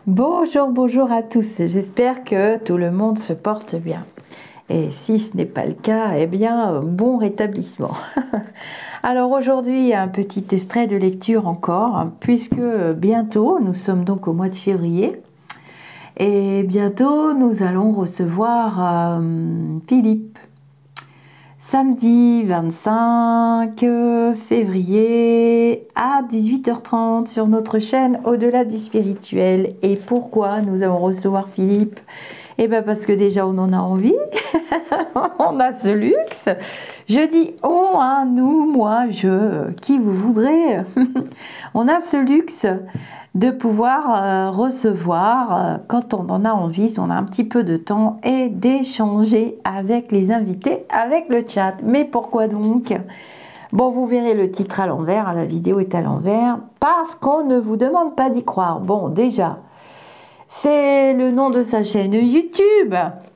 Bonjour, bonjour à tous. J'espère que tout le monde se porte bien. Et si ce n'est pas le cas, eh bien, bon rétablissement. Alors aujourd'hui, un petit extrait de lecture encore, puisque bientôt, nous sommes donc au mois de février, et bientôt nous allons recevoir Philippe. Samedi 25 février à 18h30 sur notre chaîne Au-delà du spirituel. Et pourquoi nous allons recevoir Philippe? Eh bien parce que déjà on en a envie, on a ce luxe. Je dis on, hein, nous, moi, je, qui vous voudrez. On a ce luxe de pouvoir recevoir, quand on en a envie, si on a un petit peu de temps, et d'échanger avec les invités, avec le chat. Mais pourquoi donc? Bon, vous verrez le titre à l'envers, la vidéo est à l'envers, parce qu'on ne vous demande pas d'y croire. Bon, déjà, c'est le nom de sa chaîne YouTube,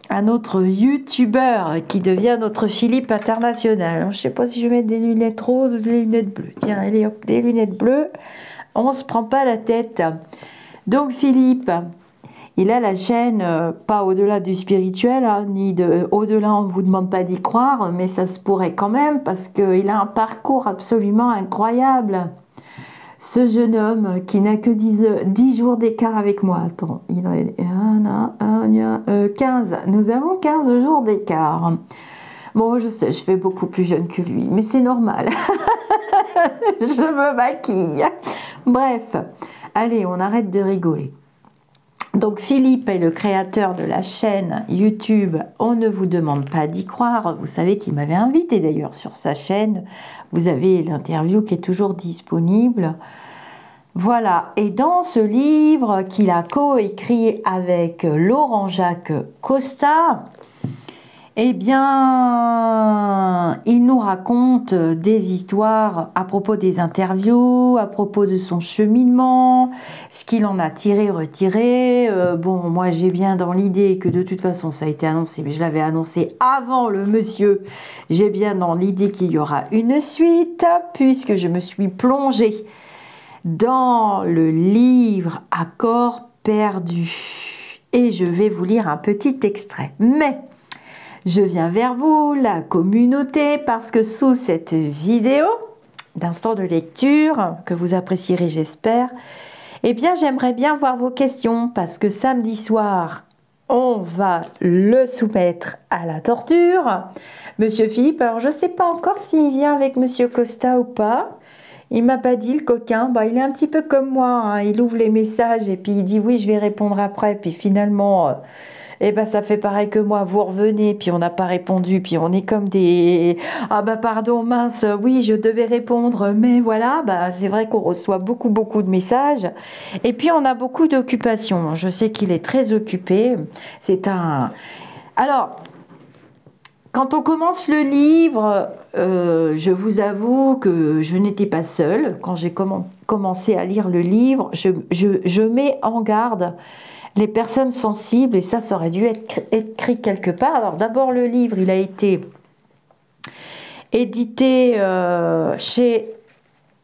un autre youtubeur qui devient notre Philippe international. Alors, je ne sais pas si je vais mettre des lunettes roses ou des lunettes bleues. Tiens, allez hop, des lunettes bleues. On se prend pas la tête. Donc Philippe, il a la chaîne, pas au-delà du spirituel, hein, ni de au-delà, on ne vous demande pas d'y croire, mais ça se pourrait quand même, parce qu'il a un parcours absolument incroyable. Ce jeune homme qui n'a que 10 jours d'écart avec moi. Attends, il a 15. Nous avons 15 jours d'écart. Bon, je sais, je fais beaucoup plus jeune que lui, mais c'est normal. Je me maquille. Bref, allez, on arrête de rigoler. Donc Philippe est le créateur de la chaîne YouTube On ne vous demande pas d'y croire. Vous savez qu'il m'avait invité d'ailleurs sur sa chaîne. Vous avez l'interview qui est toujours disponible. Voilà, et dans ce livre qu'il a coécrit avec Laurent-Jacques Costa, eh bien, il nous raconte des histoires à propos des interviews, à propos de son cheminement, ce qu'il en a tiré, retiré. Bon, moi j'ai bien dans l'idée que de toute façon ça a été annoncé, mais je l'avais annoncé avant le monsieur. J'ai bien dans l'idée qu'il y aura une suite, puisque je me suis plongée dans le livre Accords perdus. Et je vais vous lire un petit extrait. Mais je viens vers vous, la communauté, parce que sous cette vidéo d'instant de lecture, que vous apprécierez j'espère, eh bien j'aimerais bien voir vos questions, parce que samedi soir, on va le soumettre à la torture. Monsieur Philippe, alors je ne sais pas encore s'il vient avec Monsieur Costa ou pas. Il m'a pas dit, le coquin. Bah, il est un petit peu comme moi, hein. Il ouvre les messages et puis il dit oui, je vais répondre après. Puis finalement... eh ben ça fait pareil que moi, vous revenez, puis on n'a pas répondu, puis on est comme des... Ah bah pardon, mince, oui, je devais répondre, mais voilà, bah c'est vrai qu'on reçoit beaucoup de messages, et puis on a beaucoup d'occupations. Je sais qu'il est très occupé, c'est un... Alors, quand on commence le livre, je vous avoue que je n'étais pas seule. Quand j'ai commencé à lire le livre, je mets en garde les personnes sensibles, et ça aurait dû être écrit quelque part. Alors d'abord, le livre, il a été édité chez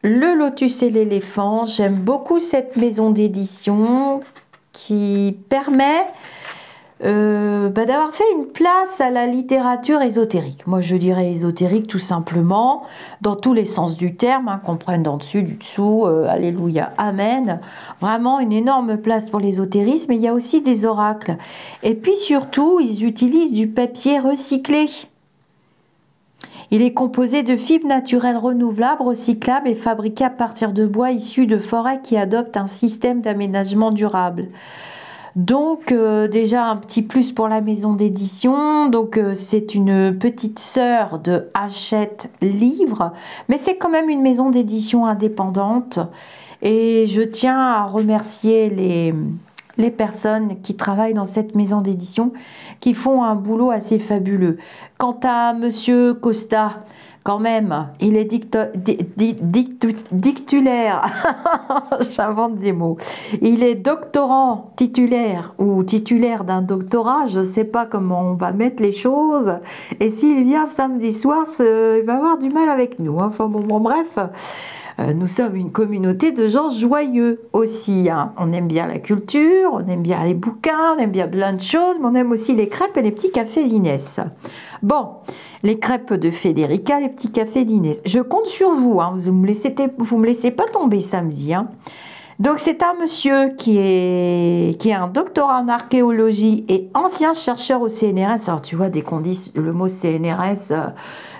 Le Lotus et l'Éléphant. J'aime beaucoup cette maison d'édition qui permet d'avoir fait une place à la littérature ésotérique. Moi, je dirais ésotérique tout simplement, dans tous les sens du terme, hein, qu'on prenne d'en dessus, du dessous, alléluia, amen. Vraiment une énorme place pour l'ésotérisme, mais il y a aussi des oracles. Et puis surtout, ils utilisent du papier recyclé. Il est composé de fibres naturelles renouvelables, recyclables et fabriquées à partir de bois issus de forêts qui adoptent un système d'aménagement durable. Donc déjà un petit plus pour la maison d'édition. Donc c'est une petite sœur de Hachette Livre, mais c'est quand même une maison d'édition indépendante. Et je tiens à remercier les personnes qui travaillent dans cette maison d'édition, qui font un boulot assez fabuleux. Quant à Monsieur Costa, quand même, il est dictulaire, j'invente des mots, il est doctorant titulaire ou titulaire d'un doctorat, je ne sais pas comment on va mettre les choses, et s'il vient samedi soir, il va avoir du mal avec nous, enfin bon bref, Nous sommes une communauté de gens joyeux aussi, hein. On aime bien la culture, on aime bien les bouquins, on aime bien plein de choses, mais on aime aussi les crêpes et les petits cafés d'Inès. Bon, les crêpes de Federica, les petits cafés d'Inès. Je compte sur vous, hein. Vous me laissez pas tomber samedi, hein. Donc c'est un monsieur qui est un doctorat en archéologie et ancien chercheur au CNRS. Alors tu vois, dès qu'on dit le mot CNRS,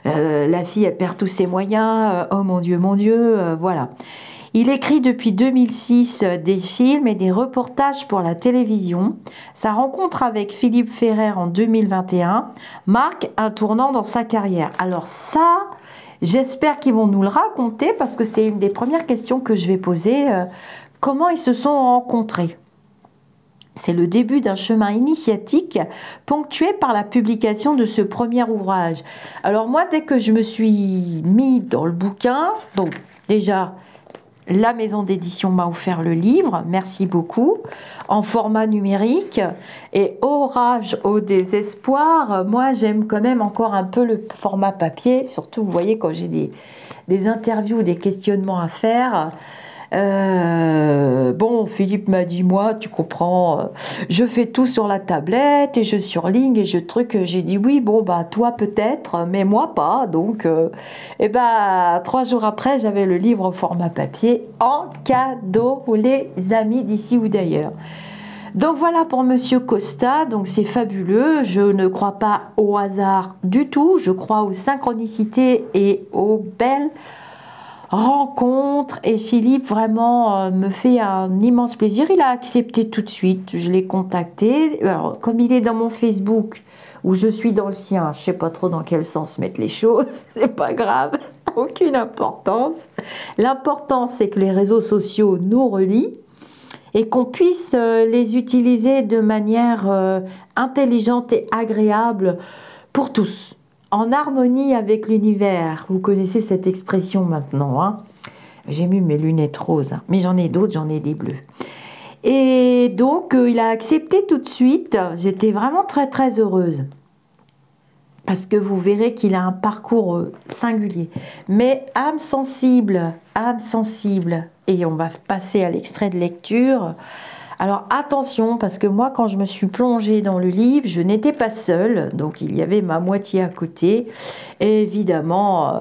la fille elle perd tous ses moyens, oh mon Dieu, voilà. Il écrit depuis 2006 des films et des reportages pour la télévision. Sa rencontre avec Philippe Ferrer en 2021 marque un tournant dans sa carrière. Alors ça, j'espère qu'ils vont nous le raconter parce que c'est une des premières questions que je vais poser. Comment ils se sont rencontrés? C'est le début d'un chemin initiatique ponctué par la publication de ce premier ouvrage. Alors moi, dès que je me suis mis dans le bouquin, donc déjà, la maison d'édition m'a offert le livre, merci beaucoup, en format numérique. Et orage au désespoir, moi j'aime quand même encore un peu le format papier, surtout vous voyez quand j'ai des interviews, des questionnements à faire. Bon, Philippe m'a dit, moi, tu comprends, je fais tout sur la tablette et je surligne et je truc. J'ai dit oui, bon, bah, toi peut-être, mais moi pas. Donc, et bah, 3 jours après, j'avais le livre au format papier en cadeau pour les amis d'ici ou d'ailleurs. Donc voilà pour Monsieur Costa, donc c'est fabuleux, je ne crois pas au hasard du tout, je crois aux synchronicités et aux belles rencontre. Et Philippe vraiment me fait un immense plaisir. Il a accepté tout de suite, je l'ai contacté. Alors, comme il est dans mon Facebook où je suis dans le sien, je sais pas trop dans quel sens mettre les choses, c'est pas grave, aucune importance. L'important c'est que les réseaux sociaux nous relient et qu'on puisse les utiliser de manière intelligente et agréable pour tous, en harmonie avec l'univers. Vous connaissez cette expression maintenant, hein. J'ai mis mes lunettes roses, hein. Mais j'en ai d'autres, j'en ai des bleus. Et donc, il a accepté tout de suite. J'étais vraiment très, très heureuse. Parce que vous verrez qu'il a un parcours singulier. Mais âme sensible, et on va passer à l'extrait de lecture. Alors attention, parce que moi quand je me suis plongée dans le livre, je n'étais pas seule, donc il y avait ma moitié à côté. Et évidemment,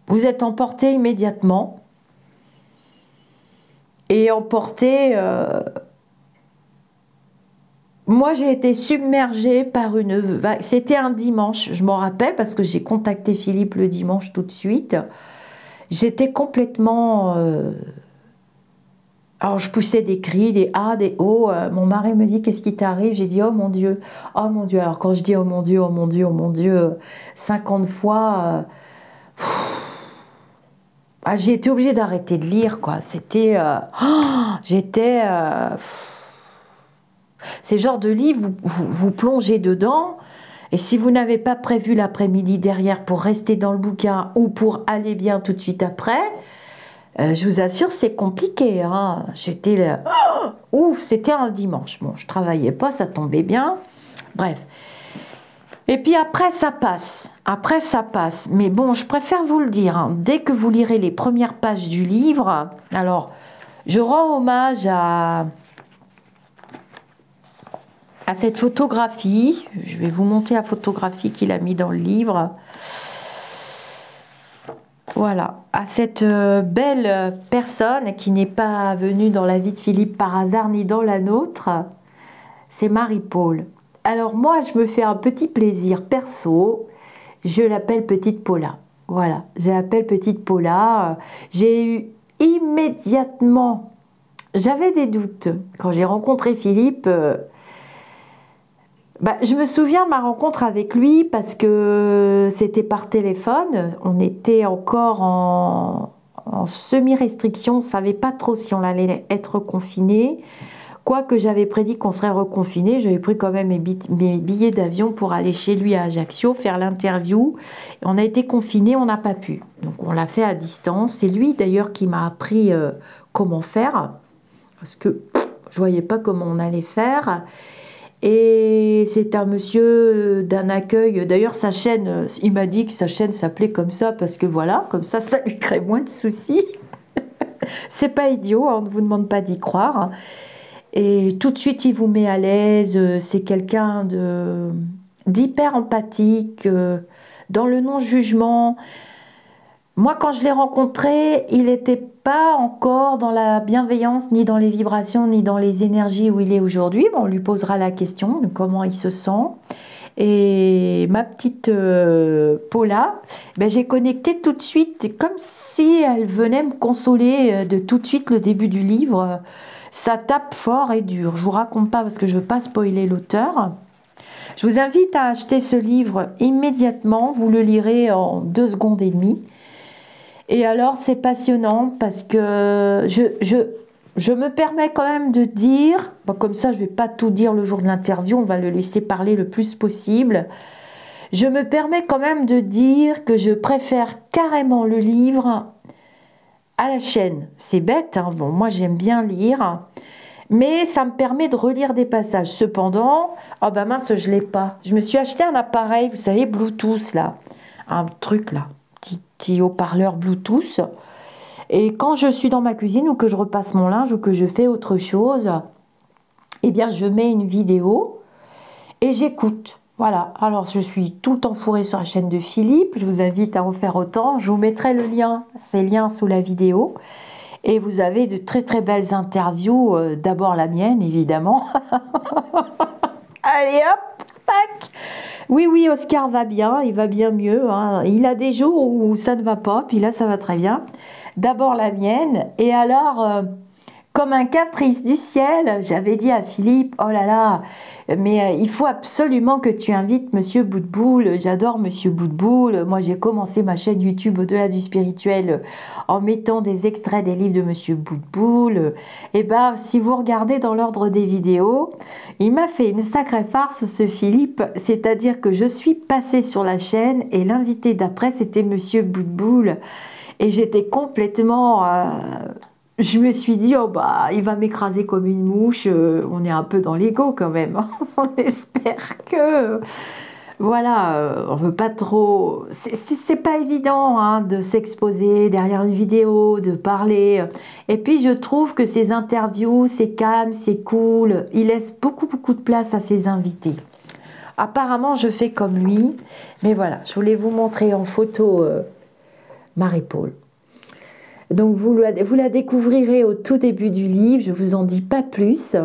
vous êtes emporté immédiatement. Et emporté... moi j'ai été submergée par une vague. C'était un dimanche, je m'en rappelle, parce que j'ai contacté Philippe le dimanche tout de suite. J'étais complètement... Alors, je poussais des cris, des A, des O. Mon mari me dit, qu'est-ce qui t'arrive? J'ai dit, oh mon Dieu, oh mon Dieu. Alors, quand je dis, oh mon Dieu, oh mon Dieu, oh mon Dieu, 50 fois, j'ai été obligée d'arrêter de lire, quoi. C'était... j'étais... c'est le genre de livre, vous plongez dedans, et si vous n'avez pas prévu l'après-midi derrière pour rester dans le bouquin ou pour aller bien tout de suite après... je vous assure, c'est compliqué, hein. J'étais là, ouf, c'était un dimanche. Bon, je travaillais pas, ça tombait bien. Bref. Et puis après, ça passe. Après, ça passe. Mais bon, je préfère vous le dire, hein. Dès que vous lirez les premières pages du livre, alors, je rends hommage à cette photographie. Je vais vous montrer la photographie qu'il a mis dans le livre. Voilà, à cette belle personne qui n'est pas venue dans la vie de Philippe par hasard ni dans la nôtre, c'est Marie-Paul. Alors moi, je me fais un petit plaisir perso, je l'appelle Petite Paula. Voilà, je l'appelle Petite Paula. J'ai eu immédiatement, j'avais des doutes. Quand j'ai rencontré Philippe, je me souviens de ma rencontre avec lui parce que c'était par téléphone. On était encore en semi-restriction, on ne savait pas trop si on allait être confiné. Quoique j'avais prédit qu'on serait reconfiné, j'avais pris quand même mes billets d'avion pour aller chez lui à Ajaccio, faire l'interview. On a été confinés, on n'a pas pu. Donc on l'a fait à distance. C'est lui d'ailleurs qui m'a appris comment faire, parce que je ne voyais pas comment on allait faire. Et c'est un monsieur d'un accueil. D'ailleurs, sa chaîne, il m'a dit que sa chaîne s'appelait comme ça parce que voilà, comme ça lui crée moins de soucis. C'est pas idiot, hein, on ne vous demande pas d'y croire. Et tout de suite, il vous met à l'aise. C'est quelqu'un d'hyper empathique, dans le non-jugement. Moi, quand je l'ai rencontré, il n'était pas encore dans la bienveillance, ni dans les vibrations, ni dans les énergies où il est aujourd'hui. Bon, on lui posera la question de comment il se sent. Et ma petite Paula, ben, j'ai connecté tout de suite, comme si elle venait me consoler de tout de suite le début du livre. Ça tape fort et dur. Je vous raconte pas parce que je veux pas spoiler l'auteur. Je vous invite à acheter ce livre immédiatement. Vous le lirez en 2 secondes et demie. Et alors, c'est passionnant parce que je me permets quand même de dire, bon, comme ça, je ne vais pas tout dire le jour de l'interview, on va le laisser parler le plus possible. Je me permets quand même de dire que je préfère carrément le livre à la chaîne. C'est bête, hein, bon, moi j'aime bien lire, mais ça me permet de relire des passages. Cependant, oh ben mince, je ne l'ai pas. Je me suis acheté un appareil, vous savez, Bluetooth là, un truc là. Petit haut-parleur Bluetooth, et quand je suis dans ma cuisine ou que je repasse mon linge ou que je fais autre chose, eh bien je mets une vidéo et j'écoute. Voilà, alors je suis tout le temps fourrée sur la chaîne de Philippe, je vous invite à en faire autant, je vous mettrai le lien, ces liens sous la vidéo, et vous avez de très très belles interviews, d'abord la mienne évidemment. Allez hop, tac. Oui, oui, Oscar va bien, il va bien mieux, hein. Il a des jours où ça ne va pas, puis là ça va très bien. D'abord la mienne, et alors, comme un caprice du ciel, j'avais dit à Philippe, oh là là, mais il faut absolument que tu invites Monsieur Boutboul, j'adore Monsieur Boutboul, moi j'ai commencé ma chaîne YouTube Au-delà du spirituel en mettant des extraits des livres de Monsieur Boutboul, et ben si vous regardez dans l'ordre des vidéos, il m'a fait une sacrée farce ce Philippe, c'est-à-dire que je suis passée sur la chaîne et l'invité d'après c'était Monsieur Boutboul, et j'étais complètement... je me suis dit, oh bah, il va m'écraser comme une mouche. On est un peu dans l'ego quand même. On espère que... Voilà, on veut pas trop... C'est pas évident hein, de s'exposer derrière une vidéo, de parler. Et puis, je trouve que ces interviews, c'est calme, c'est cool. Il laisse beaucoup, beaucoup de place à ses invités. Apparemment, je fais comme lui. Mais voilà, je voulais vous montrer en photo Marie-Paul. Donc vous la découvrirez au tout début du livre, je ne vous en dis pas plus.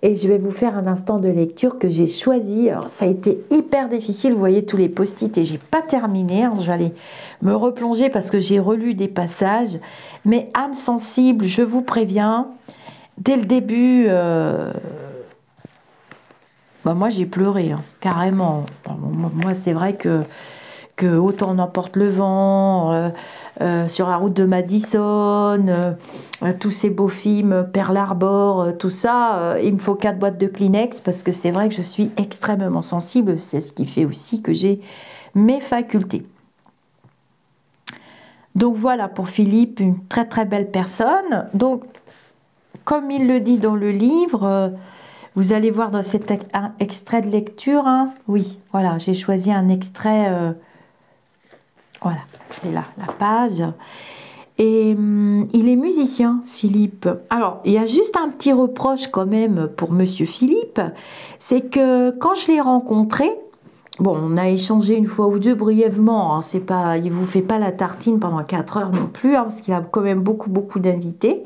Et je vais vous faire un instant de lecture que j'ai choisi. Alors ça a été hyper difficile, vous voyez tous les post-it et j'ai pas terminé. Alors, je vais aller me replonger parce que j'ai relu des passages. Mais âme sensible, je vous préviens, dès le début, bah moi j'ai pleuré, hein, carrément. Moi c'est vrai que Autant on emporte le vent, sur la route de Madison, tous ces beaux films, Pearl Harbor, tout ça, il me faut 4 boîtes de Kleenex parce que c'est vrai que je suis extrêmement sensible, c'est ce qui fait aussi que j'ai mes facultés. Donc voilà pour Philippe, une très très belle personne. Donc comme il le dit dans le livre, vous allez voir dans cet extrait de lecture, hein, oui, voilà, j'ai choisi un extrait... voilà, c'est là, la page. Et il est musicien, Philippe. Alors, il y a juste un petit reproche quand même pour Monsieur Philippe, c'est que quand je l'ai rencontré, bon, on a échangé une fois ou deux brièvement, hein, c'est pas, il ne vous fait pas la tartine pendant 4 heures non plus, hein, parce qu'il a quand même beaucoup d'invités.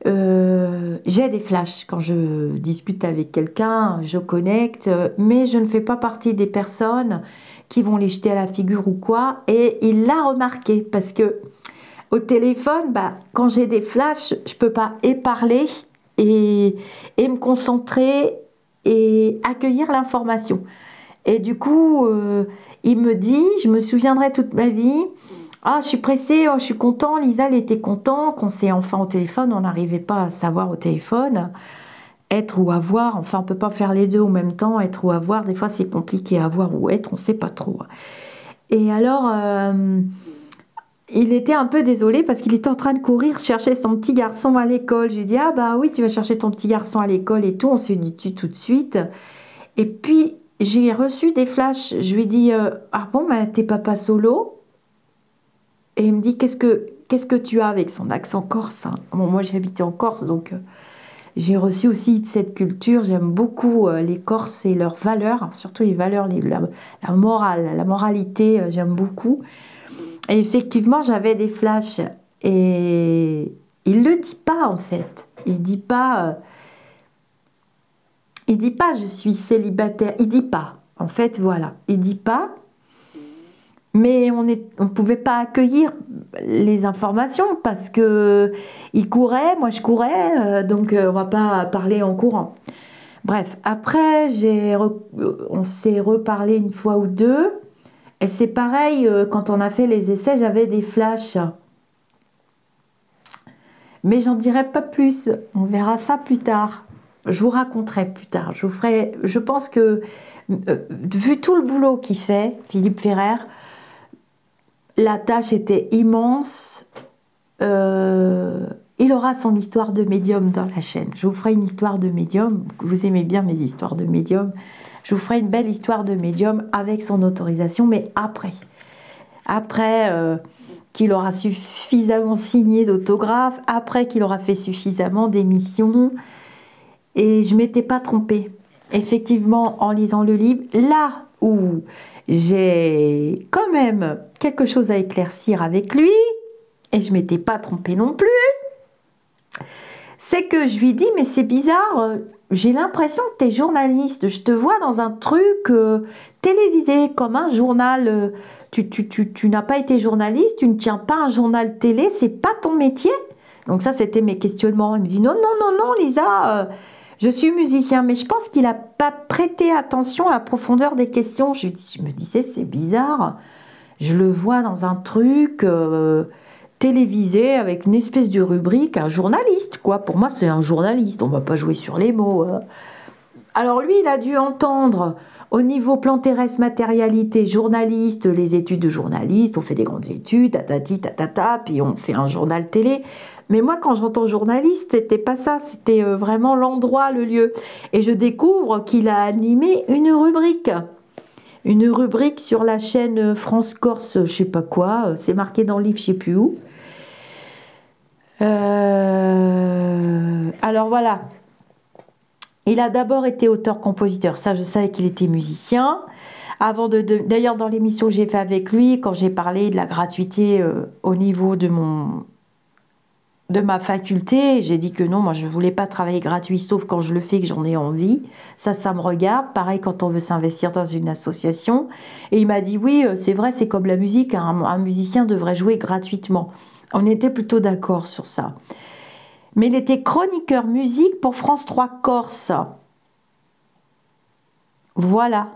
J'ai des flashs quand je discute avec quelqu'un, je connecte, mais je ne fais pas partie des personnes qui vont les jeter à la figure ou quoi. Et il l'a remarqué parce que au téléphone, bah, quand j'ai des flashs, je peux pas parler et me concentrer et accueillir l'information. Et du coup, il me dit, je me souviendrai toute ma vie. Ah, je suis pressée, oh, je suis content. Lisa, elle était contente qu'on s'est enfin au téléphone. On n'arrivait pas à savoir au téléphone. Être ou avoir, enfin, on ne peut pas faire les deux en même temps. Être ou avoir, des fois, c'est compliqué. Avoir ou être, on ne sait pas trop. Et alors, il était un peu désolé parce qu'il était en train de courir chercher son petit garçon à l'école. Je lui ai dit, ah bah oui, tu vas chercher ton petit garçon à l'école et tout. On s'est dit tout de suite. Et puis, j'ai reçu des flashs. Je lui ai dit, ah bon, bah, t'es papa solo? Et il me dit, qu'est-ce que tu as avec son accent corse, hein. Bon, moi, j'ai habité en Corse, donc j'ai reçu aussi cette culture. J'aime beaucoup les Corses et leurs valeurs, hein, surtout les valeurs, la morale, la moralité, j'aime beaucoup. Et effectivement, j'avais des flashs. Et il le dit pas, en fait. Il dit pas, je suis célibataire. Il dit pas. En fait, voilà. Il dit pas. Mais on ne pouvait pas accueillir les informations parce que il courait, moi je courais, donc on va pas parler en courant. Bref, après, on s'est reparlé une fois ou deux. Et c'est pareil, quand on a fait les essais, j'avais des flashs. Mais j'en dirai pas plus. On verra ça plus tard. Je vous raconterai plus tard. Je pense que, vu tout le boulot qu'il fait, Philippe Ferrer, la tâche était immense. Il aura son histoire de médium dans la chaîne. Je vous ferai une histoire de médium. Vous aimez bien mes histoires de médium. Je vous ferai une belle histoire de médium avec son autorisation, mais après. Après qu'il aura suffisamment signé d'autographes, après qu'il aura fait suffisamment d'émissions. Et je ne m'étais pas trompée. Effectivement, en lisant le livre, là où j'ai quand même quelque chose à éclaircir avec lui, et je ne m'étais pas trompée non plus, c'est que je lui dis, mais c'est bizarre, j'ai l'impression que tu es journaliste, je te vois dans un truc télévisé, comme un journal, tu n'as pas été journaliste, tu ne tiens pas un journal télé, c'est pas ton métier. Donc ça, c'était mes questionnements. Il me dit, non, non, non, non, Lisa, je suis musicien, mais je pense qu'il n'a pas prêté attention à la profondeur des questions. Je me disais, c'est bizarre, je le vois dans un truc télévisé avec une espèce de rubrique, un journaliste, quoi. Pour moi, c'est un journaliste, on ne va pas jouer sur les mots. Alors lui, il a dû entendre au niveau plan terrestre, matérialité, journaliste, les études de journaliste, on fait des grandes études, tatati, tatata, puis on fait un journal télé. Mais moi, quand j'entends journaliste, c'était pas ça, c'était vraiment l'endroit, le lieu. Et je découvre qu'il a animé une rubrique sur la chaîne France Corse, je sais pas quoi, c'est marqué dans le livre, je sais plus où. Alors voilà. Il a d'abord été auteur-compositeur, ça je savais qu'il était musicien. D'ailleurs, dans l'émission que j'ai fait avec lui, quand j'ai parlé de la gratuité au niveau de ma faculté, j'ai dit que non, moi je ne voulais pas travailler gratuit, sauf quand je le fais, que j'en ai envie. Ça me regarde. Pareil quand on veut s'investir dans une association. Et il m'a dit, oui, c'est vrai, c'est comme la musique, un musicien devrait jouer gratuitement. On était plutôt d'accord sur ça. Mais il était chroniqueur musique pour France 3 Corse. Voilà.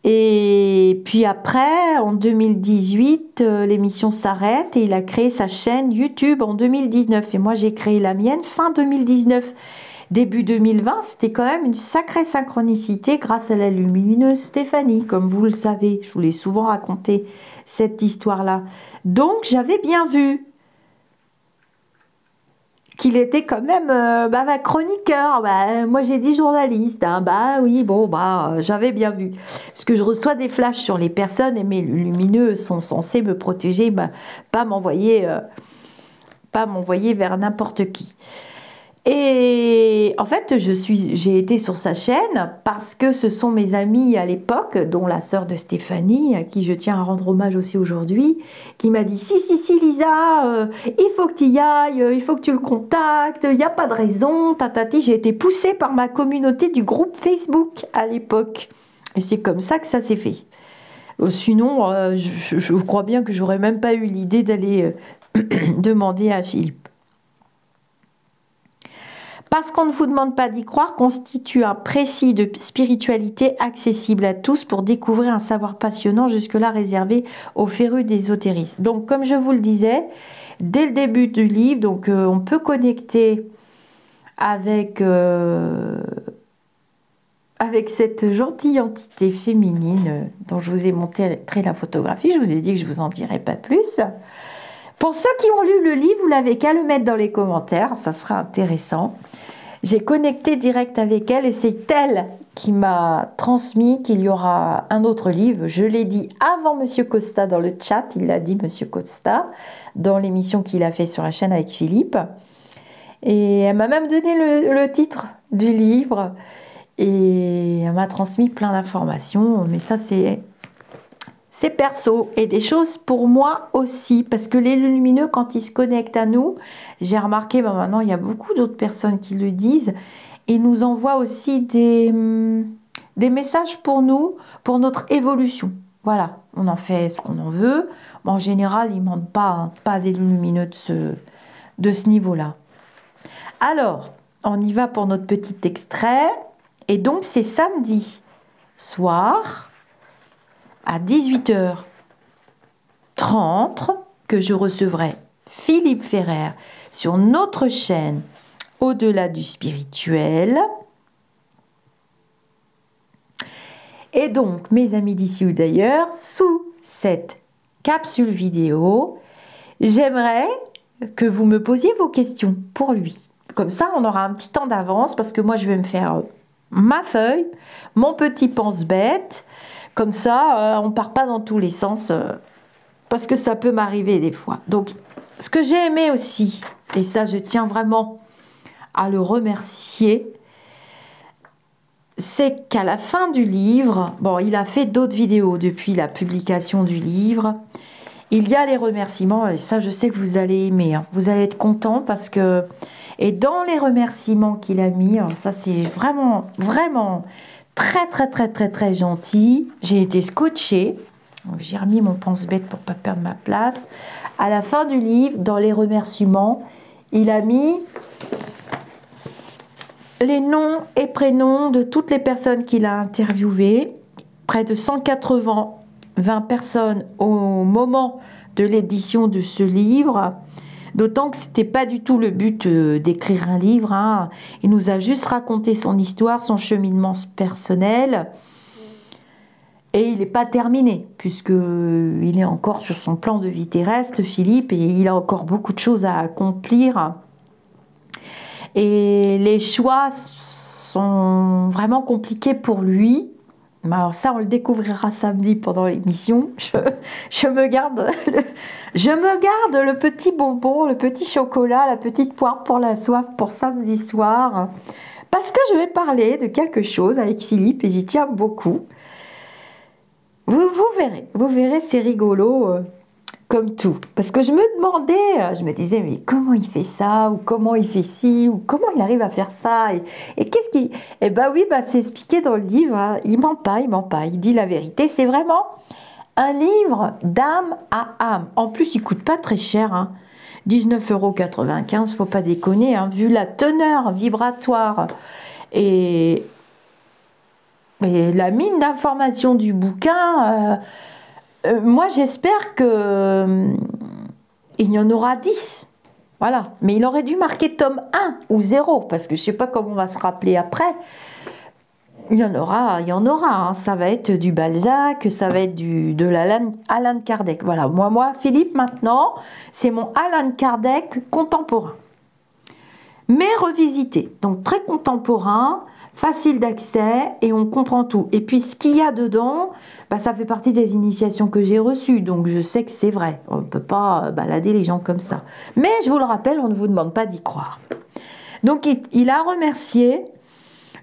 Et puis après, en 2018, l'émission s'arrête et il a créé sa chaîne YouTube en 2019. Et moi, j'ai créé la mienne fin 2019. Début 2020, c'était quand même une sacrée synchronicité grâce à la lumineuse Stéphanie, comme vous le savez. Je vous l'ai souvent raconté, cette histoire-là. Donc, j'avais bien vu qu'il était quand même chroniqueur. Moi, j'ai dit journaliste. Hein. Oui, bon, j'avais bien vu. Parce que je reçois des flashs sur les personnes et mes lumineux sont censés me protéger, pas m'envoyer vers n'importe qui. Et en fait, j'ai été sur sa chaîne parce que ce sont mes amis à l'époque, dont la sœur de Stéphanie, à qui je tiens à rendre hommage aussi aujourd'hui, qui m'a dit si Lisa, il faut que tu y ailles, il faut que tu le contactes, il n'y a pas de raison, tatati. J'ai été poussée par ma communauté du groupe Facebook à l'époque. Et c'est comme ça que ça s'est fait. Sinon, je crois bien que j'aurais même pas eu l'idée d'aller demander à Philippe. Parce qu'on ne vous demande pas d'y croire constitue un précis de spiritualité accessible à tous pour découvrir un savoir passionnant jusque-là réservé aux férus d'ésotérisme. Donc, comme je vous le disais, dès le début du livre, donc, on peut connecter avec cette gentille entité féminine dont je vous ai montré la photographie. Je vous ai dit que je vous en dirai pas plus. Pour ceux qui ont lu le livre, vous n'avez qu'à le mettre dans les commentaires, ça sera intéressant. J'ai connecté direct avec elle et c'est elle qui m'a transmis qu'il y aura un autre livre. Je l'ai dit avant Monsieur Costa dans le chat, il l'a dit Monsieur Costa, dans l'émission qu'il a fait sur la chaîne avec Philippe. Et elle m'a même donné le titre du livre et elle m'a transmis plein d'informations, mais ça c'est perso et des choses pour moi aussi, parce que les lumineux, quand ils se connectent à nous, j'ai remarqué, maintenant il y a beaucoup d'autres personnes qui le disent, ils nous envoient aussi des messages pour nous, pour notre évolution. Voilà, on en fait ce qu'on en veut. Bon, en général, ils ne mentent pas, hein, pas des lumineux de ce niveau-là. Alors, on y va pour notre petit extrait. Et donc, c'est samedi soir à 18h30 que je recevrai Philippe Ferrer sur notre chaîne Au-delà du spirituel. Et donc, mes amis d'ici ou d'ailleurs, sous cette capsule vidéo, j'aimerais que vous me posiez vos questions pour lui. Comme ça, on aura un petit temps d'avance parce que moi, je vais me faire ma feuille, mon petit pense-bête. Comme ça, on ne part pas dans tous les sens parce que ça peut m'arriver des fois. Donc, ce que j'ai aimé aussi, et ça, je tiens vraiment à le remercier, c'est qu'à la fin du livre, bon, il a fait d'autres vidéos depuis la publication du livre, il y a les remerciements, et ça, je sais que vous allez aimer, hein. Vous allez être content parce que, et dans les remerciements qu'il a mis, ça c'est vraiment, vraiment très gentil. J'ai été scotchée, j'ai remis mon pense-bête pour ne pas perdre ma place. À la fin du livre, dans les remerciements, il a mis les noms et prénoms de toutes les personnes qu'il a interviewées, près de 180 personnes au moment de l'édition de ce livre, d'autant que ce n'était pas du tout le but d'écrire un livre, hein. Il nous a juste raconté son histoire, son cheminement personnel, et il n'est pas terminé, puisqu'il est encore sur son plan de vie terrestre, Philippe, et il a encore beaucoup de choses à accomplir. Et les choix sont vraiment compliqués pour lui. Alors ça, on le découvrira samedi pendant l'émission. Je me garde le petit bonbon, le petit chocolat, la petite poire pour la soif pour samedi soir. Parce que je vais parler de quelque chose avec Philippe et j'y tiens beaucoup. Vous verrez, c'est rigolo. Comme tout, parce que je me demandais, je me disais mais comment il fait ça, ou comment il fait ci, ou comment il arrive à faire ça, et qu'est-ce qui... Eh ben oui, c'est expliqué dans le livre, hein. Il ment pas, il dit la vérité, c'est vraiment un livre d'âme à âme. En plus, il coûte pas très cher, hein. 19,95 €, faut pas déconner, hein, vu la teneur vibratoire et la mine d'informations du bouquin. Moi, j'espère que il y en aura 10. Voilà. Mais il aurait dû marquer tome 1 ou 0, parce que je ne sais pas comment on va se rappeler après. Il y en aura, hein. Ça va être du Balzac, ça va être de Alan Kardec. Voilà. Moi, Philippe, maintenant, c'est mon Alan Kardec contemporain. Mais revisité. Donc, très contemporain, facile d'accès et on comprend tout. Et puis, ce qu'il y a dedans, ça fait partie des initiations que j'ai reçues. Donc, je sais que c'est vrai. On ne peut pas balader les gens comme ça. Mais, je vous le rappelle, on ne vous demande pas d'y croire. Donc, il a remercié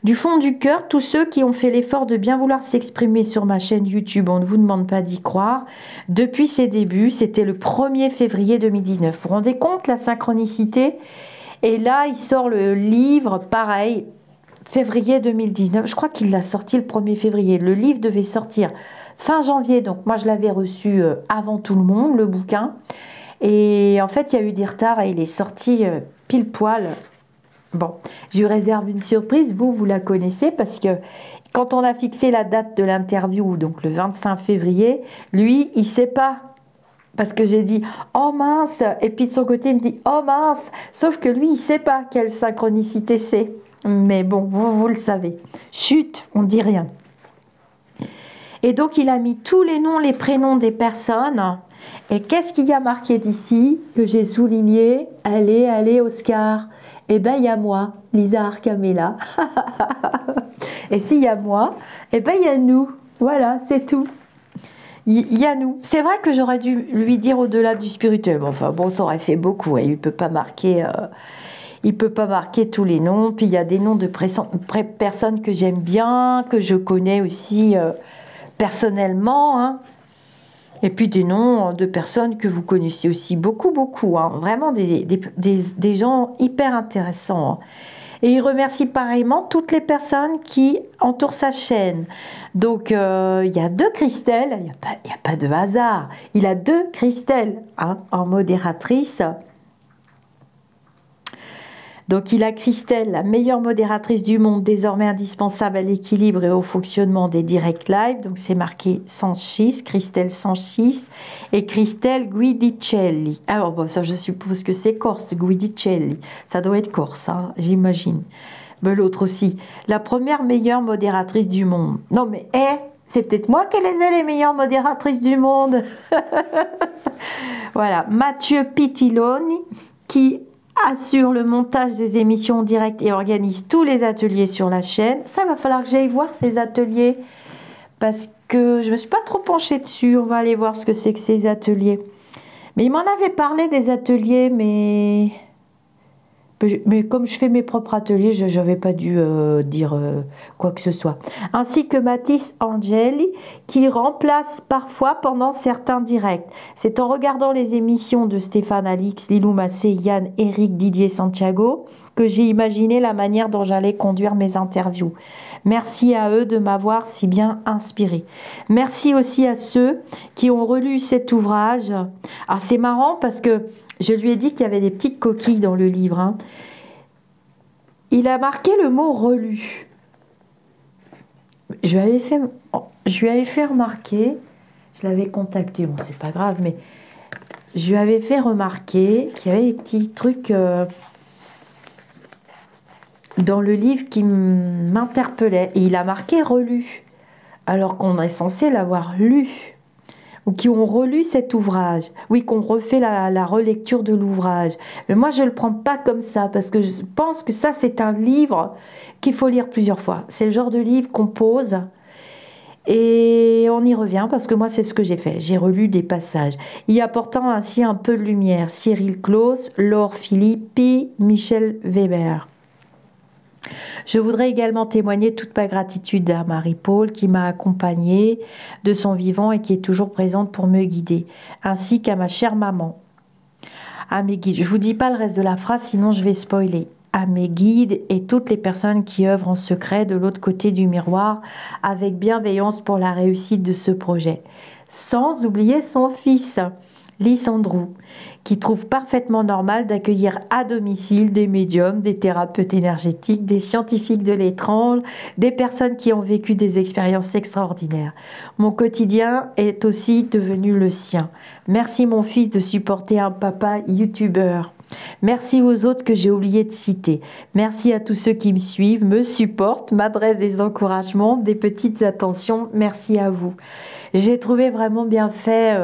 du fond du cœur tous ceux qui ont fait l'effort de bien vouloir s'exprimer sur ma chaîne YouTube. On ne vous demande pas d'y croire. Depuis ses débuts, c'était le 1er février 2019. Vous vous rendez compte la synchronicité? Et là, il sort le livre, pareil, février 2019. Je crois qu'il l'a sorti le 1er février. Le livre devait sortir fin janvier. Donc, moi, je l'avais reçu avant tout le monde, le bouquin. Et en fait, il y a eu des retards et il est sorti pile poil. Bon, je lui réserve une surprise. Vous la connaissez parce que quand on a fixé la date de l'interview, donc le 25 février, lui, il ne sait pas. Parce que j'ai dit « Oh mince !» Et puis de son côté, il me dit « Oh mince !» Sauf que lui, il ne sait pas quelle synchronicité c'est. Mais bon, vous le savez. Chut, on ne dit rien. Et donc, il a mis tous les noms, les prénoms des personnes. Et qu'est-ce qu'il y a marqué d'ici que j'ai souligné? Allez, allez, Oscar. Eh bien, il y a moi, Lisa Arcamella. Et s'il y a moi, eh bien, il y a nous. Voilà, c'est tout. Il y a nous. C'est vrai que j'aurais dû lui dire au-delà du spirituel. Enfin, bon, ça aurait fait beaucoup. Il ne peut pas marquer... il peut pas marquer tous les noms. Puis il y a des noms de personnes que j'aime bien, que je connais aussi personnellement. Hein. Et puis des noms de personnes que vous connaissez aussi beaucoup, beaucoup. Hein. Vraiment des gens hyper intéressants. Hein. Et il remercie pareillement toutes les personnes qui entourent sa chaîne. Donc il y a 2 Christelle, il n'y a pas de hasard. Il a 2 Christelle hein, en modératrice. Donc il a Christelle, la meilleure modératrice du monde, désormais indispensable à l'équilibre et au fonctionnement des direct live. Donc c'est marqué Sanchis, Christelle Sanchis et Christelle Guidicelli. Alors bon, ça je suppose que c'est corse, Guidicelli. Ça doit être corse, hein, j'imagine. Mais l'autre aussi. La première meilleure modératrice du monde. Non mais, c'est peut-être moi qui les ai les meilleures modératrices du monde. Voilà, Mathieu Pitiloni qui assure le montage des émissions en direct et organise tous les ateliers sur la chaîne. Ça va falloir que j'aille voir ces ateliers parce que je me suis pas trop penchée dessus. On va aller voir ce que c'est que ces ateliers. Mais il m'en avait parlé des ateliers, mais comme je fais mes propres ateliers, je n'avais pas dû dire quoi que ce soit. Ainsi que Mathis Angeli, qui remplace parfois pendant certains directs. C'est en regardant les émissions de Stéphane Alix, Lilou Massé, Yann, Eric, Didier Santiago, que j'ai imaginé la manière dont j'allais conduire mes interviews. Merci à eux de m'avoir si bien inspiré. Merci aussi à ceux qui ont relu cet ouvrage. Ah, c'est marrant parce que je lui ai dit qu'il y avait des petites coquilles dans le livre. Hein. Il a marqué le mot relu. Je lui avais fait remarquer, je l'avais contacté, bon c'est pas grave, mais je lui avais fait remarquer qu'il y avait des petits trucs dans le livre qui m'interpellaient. Et il a marqué relu, alors qu'on est censé l'avoir lu. Ou qui ont relu cet ouvrage, oui, qu'on refait la relecture de l'ouvrage. Mais moi, je ne le prends pas comme ça, parce que je pense que ça, c'est un livre qu'il faut lire plusieurs fois. C'est le genre de livre qu'on pose et on y revient, parce que moi, c'est ce que j'ai fait. J'ai relu des passages, y apportant ainsi un peu de lumière. Cyril Claus, Laure Philippi, Michel Weber. Je voudrais également témoigner toute ma gratitude à Marie-Paul qui m'a accompagnée de son vivant et qui est toujours présente pour me guider, ainsi qu'à ma chère maman. À mes guides, je ne vous dis pas le reste de la phrase, sinon je vais spoiler. À mes guides et toutes les personnes qui œuvrent en secret de l'autre côté du miroir avec bienveillance pour la réussite de ce projet. Sans oublier son fils, Lysandrou, qui trouve parfaitement normal d'accueillir à domicile des médiums, des thérapeutes énergétiques, des scientifiques de l'étrange, des personnes qui ont vécu des expériences extraordinaires. Mon quotidien est aussi devenu le sien. Merci mon fils de supporter un papa youtubeur. Merci aux autres que j'ai oublié de citer. Merci à tous ceux qui me suivent, me supportent, m'adressent des encouragements, des petites attentions. Merci à vous. J'ai trouvé vraiment bien fait...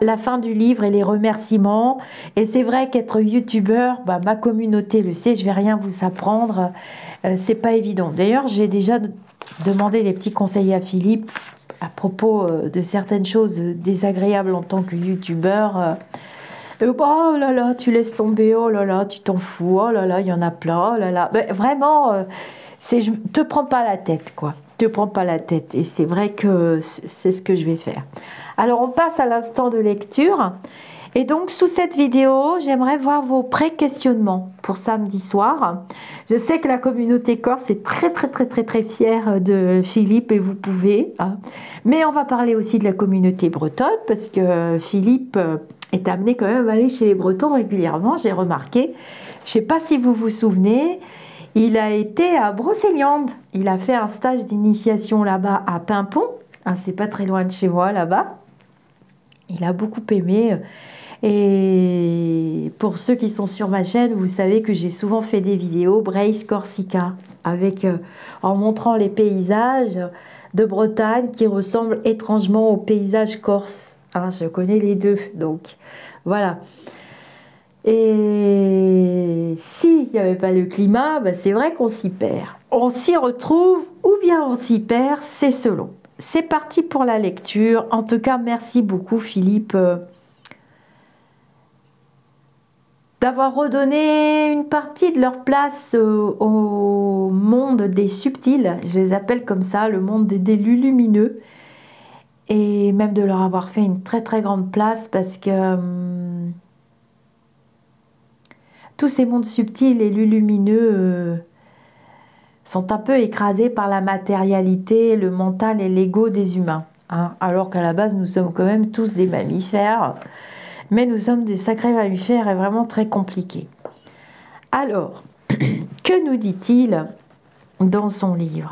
la fin du livre et les remerciements. Et c'est vrai qu'être youtubeur, ma communauté le sait, je vais rien vous apprendre, c'est pas évident. D'ailleurs, j'ai déjà demandé des petits conseils à Philippe à propos de certaines choses désagréables en tant que youtubeur. Oh là là, tu laisses tomber, oh là là, tu t'en fous, oh là là, il y en a plein, oh là là. Vraiment, je te prends pas la tête, quoi. Te prends pas la tête. Et c'est vrai que c'est ce que je vais faire. Alors, on passe à l'instant de lecture. Et donc, sous cette vidéo, j'aimerais voir vos pré-questionnements pour samedi soir. Je sais que la communauté corse est très, très, très, très, très fière de Philippe et vous pouvez. Hein. Mais on va parler aussi de la communauté bretonne parce que Philippe est amené quand même à aller chez les Bretons régulièrement, j'ai remarqué. Je ne sais pas si vous vous souvenez, il a été à Brocéliande. Il a fait un stage d'initiation là-bas à Pimpon. Hein, c'est pas très loin de chez moi là-bas. Il a beaucoup aimé. Et pour ceux qui sont sur ma chaîne, vous savez que j'ai souvent fait des vidéos Brace Corsica avec, en montrant les paysages de Bretagne qui ressemble étrangement au paysage corse. Hein, je connais les deux, donc voilà. Et s'il n'y avait pas le climat, ben c'est vrai qu'on s'y perd. On s'y retrouve ou bien on s'y perd, c'est selon. C'est parti pour la lecture. En tout cas, merci beaucoup Philippe d'avoir redonné une partie de leur place au monde des subtils. Je les appelle comme ça, le monde des lumineux. Et même de leur avoir fait une très très grande place parce que tous ces mondes subtils et lumineux sont un peu écrasés par la matérialité, le mental et l'ego des humains. Hein, alors qu'à la base, nous sommes quand même tous des mammifères. Mais nous sommes des sacrés mammifères et vraiment très compliqués. Alors, que nous dit-il dans son livre ?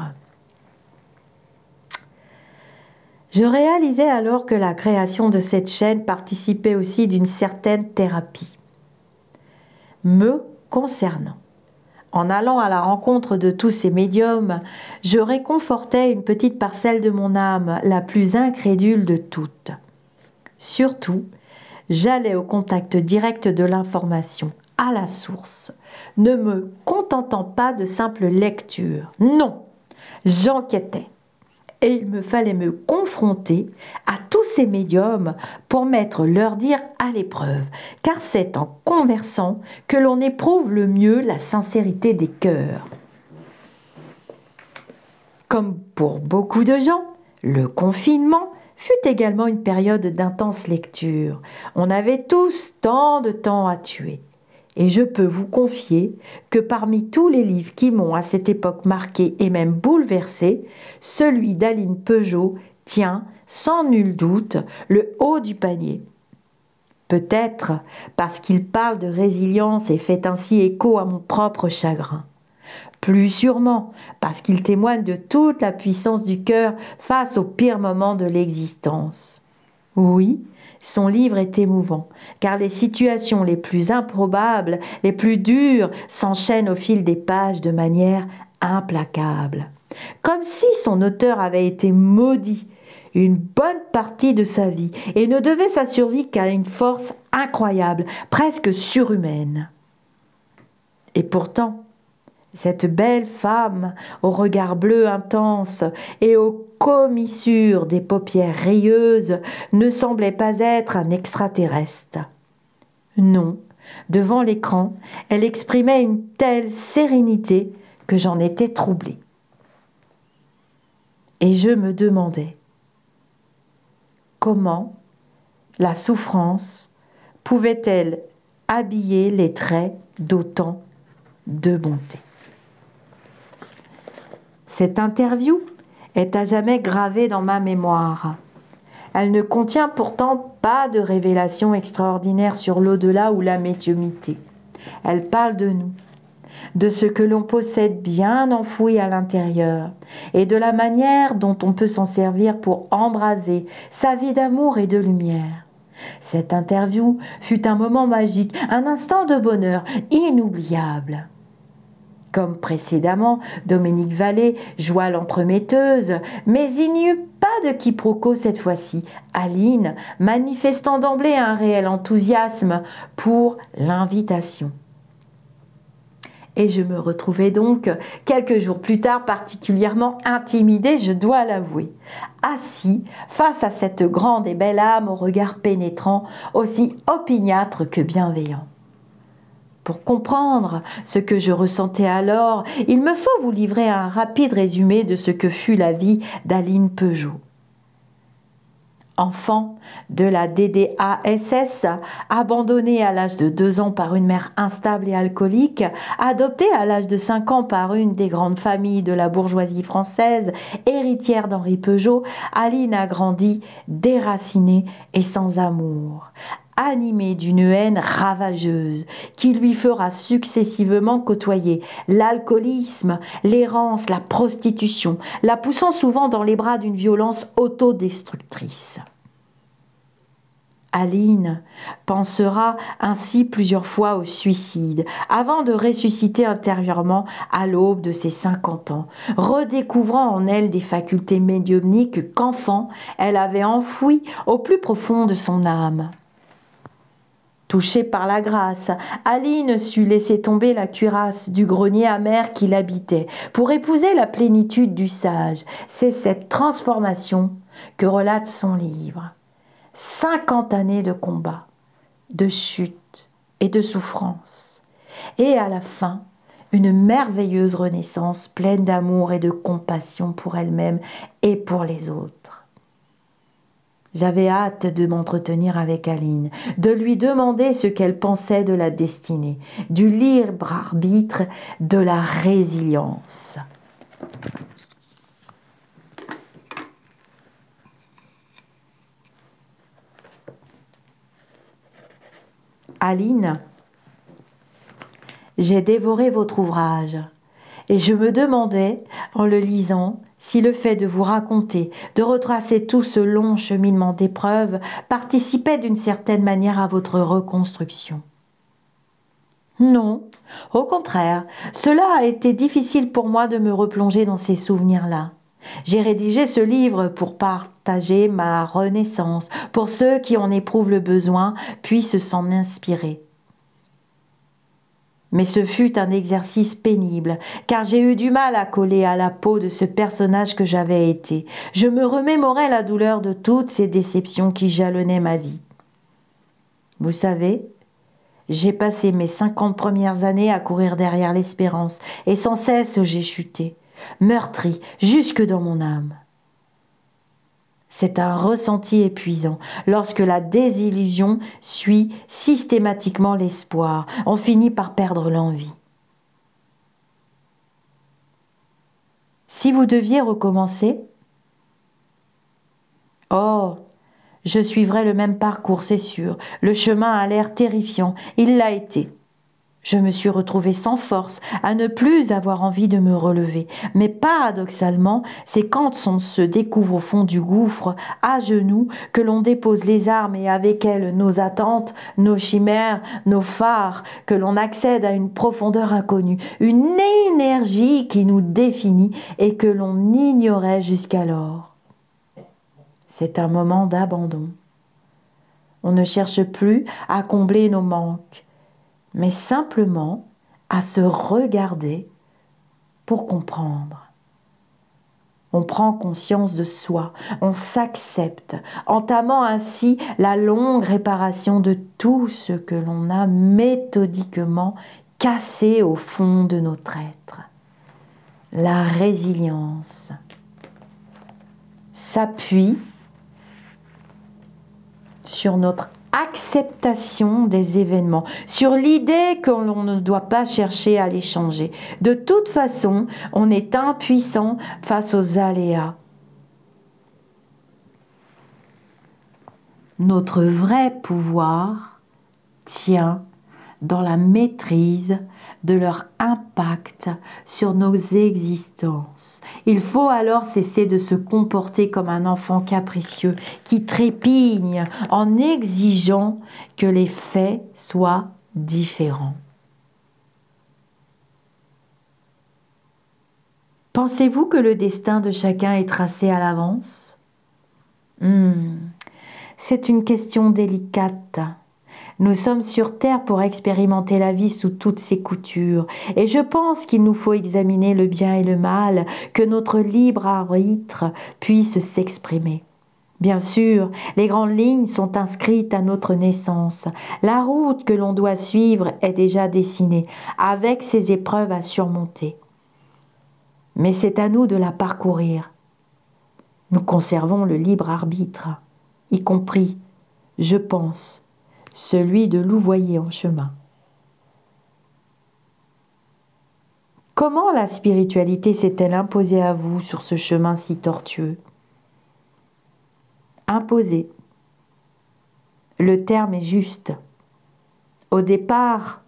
Je réalisais alors que la création de cette chaîne participait aussi d'une certaine thérapie. Me concernant. En allant à la rencontre de tous ces médiums, je réconfortais une petite parcelle de mon âme, la plus incrédule de toutes. Surtout, j'allais au contact direct de l'information, à la source, ne me contentant pas de simple lecture. Non, j'enquêtais. Et il me fallait me confronter à tous ces médiums pour mettre leur dire à l'épreuve, car c'est en conversant que l'on éprouve le mieux la sincérité des cœurs. Comme pour beaucoup de gens, le confinement fut également une période d'intense lecture. On avait tous tant de temps à tuer. Et je peux vous confier que parmi tous les livres qui m'ont à cette époque marqué et même bouleversé, celui d'Aline Peugeot tient, sans nul doute, le haut du panier. Peut-être parce qu'il parle de résilience et fait ainsi écho à mon propre chagrin. Plus sûrement parce qu'il témoigne de toute la puissance du cœur face aux pires moments de l'existence. Oui, son livre est émouvant, car les situations les plus improbables, les plus dures, s'enchaînent au fil des pages de manière implacable. Comme si son auteur avait été maudit une bonne partie de sa vie et ne devait sa survie qu'à une force incroyable, presque surhumaine. Et pourtant, cette belle femme, au regard bleu intense et aux commissures des paupières rayeuses, ne semblait pas être un extraterrestre. Non, devant l'écran, elle exprimait une telle sérénité que j'en étais troublée. Et je me demandais comment la souffrance pouvait-elle habiller les traits d'autant de bonté. Cette interview est à jamais gravée dans ma mémoire. Elle ne contient pourtant pas de révélations extraordinaires sur l'au-delà ou la médiumnité. Elle parle de nous, de ce que l'on possède bien enfoui à l'intérieur et de la manière dont on peut s'en servir pour embraser sa vie d'amour et de lumière. Cette interview fut un moment magique, un instant de bonheur inoubliable. Comme précédemment, Dominique Vallée joua l'entremetteuse, mais il n'y eut pas de quiproquo cette fois-ci, Aline manifestant d'emblée un réel enthousiasme pour l'invitation. Et je me retrouvais donc, quelques jours plus tard, particulièrement intimidée, je dois l'avouer, assis face à cette grande et belle âme au regard pénétrant, aussi opiniâtre que bienveillant. Pour comprendre ce que je ressentais alors, il me faut vous livrer un rapide résumé de ce que fut la vie d'Aline Peugeot. Enfant de la DDASS, abandonnée à l'âge de 2 ans par une mère instable et alcoolique, adoptée à l'âge de 5 ans par une des grandes familles de la bourgeoisie française, héritière d'Henri Peugeot, Aline a grandi déracinée et sans amour, animée d'une haine ravageuse qui lui fera successivement côtoyer l'alcoolisme, l'errance, la prostitution, la poussant souvent dans les bras d'une violence autodestructrice. Aline pensera ainsi plusieurs fois au suicide avant de ressusciter intérieurement à l'aube de ses 50 ans, redécouvrant en elle des facultés médiumniques qu'enfant elle avait enfouies au plus profond de son âme. Touchée par la grâce, Aline sut laisser tomber la cuirasse du grenier amer qui l'habitait pour épouser la plénitude du sage. C'est cette transformation que relate son livre. 50 années de combat, de chute et de souffrance. Et à la fin, une merveilleuse renaissance pleine d'amour et de compassion pour elle-même et pour les autres. J'avais hâte de m'entretenir avec Aline, de lui demander ce qu'elle pensait de la destinée, du libre arbitre, de la résilience. Aline, j'ai dévoré votre ouvrage et je me demandais, en le lisant, si le fait de vous raconter, de retracer tout ce long cheminement d'épreuves participait d'une certaine manière à votre reconstruction. Non, au contraire, cela a été difficile pour moi de me replonger dans ces souvenirs-là. J'ai rédigé ce livre pour partager ma renaissance, pour ceux qui en éprouvent le besoin puissent s'en inspirer. Mais ce fut un exercice pénible, car j'ai eu du mal à coller à la peau de ce personnage que j'avais été. Je me remémorais la douleur de toutes ces déceptions qui jalonnaient ma vie. Vous savez, j'ai passé mes 50 premières années à courir derrière l'espérance, et sans cesse j'ai chuté, meurtri jusque dans mon âme. C'est un ressenti épuisant. Lorsque la désillusion suit systématiquement l'espoir, on finit par perdre l'envie. Si vous deviez recommencer, oh, je suivrais le même parcours, c'est sûr. Le chemin a l'air terrifiant. Il l'a été. Je me suis retrouvée sans force, à ne plus avoir envie de me relever. Mais paradoxalement, c'est quand on se découvre au fond du gouffre, à genoux, que l'on dépose les armes et avec elles nos attentes, nos chimères, nos phares, que l'on accède à une profondeur inconnue, une énergie qui nous définit et que l'on ignorait jusqu'alors. C'est un moment d'abandon. On ne cherche plus à combler nos manques, mais simplement à se regarder pour comprendre. On prend conscience de soi, on s'accepte, entamant ainsi la longue réparation de tout ce que l'on a méthodiquement cassé au fond de notre être. La résilience s'appuie sur notre acceptation des événements, sur l'idée que l'on ne doit pas chercher à les changer. De toute façon, on est impuissant face aux aléas. Notre vrai pouvoir tient dans la maîtrise de leur impact sur nos existences. Il faut alors cesser de se comporter comme un enfant capricieux qui trépigne en exigeant que les faits soient différents. Pensez-vous que le destin de chacun est tracé à l'avance? C'est une question délicate. Nous sommes sur Terre pour expérimenter la vie sous toutes ses coutures, et je pense qu'il nous faut examiner le bien et le mal, que notre libre arbitre puisse s'exprimer. Bien sûr, les grandes lignes sont inscrites à notre naissance. La route que l'on doit suivre est déjà dessinée, avec ses épreuves à surmonter. Mais c'est à nous de la parcourir. Nous conservons le libre arbitre, y compris, je pense, celui de louvoyer en chemin. Comment la spiritualité s'est-elle imposée à vous sur ce chemin si tortueux? Imposée. Le terme est juste. Au départ,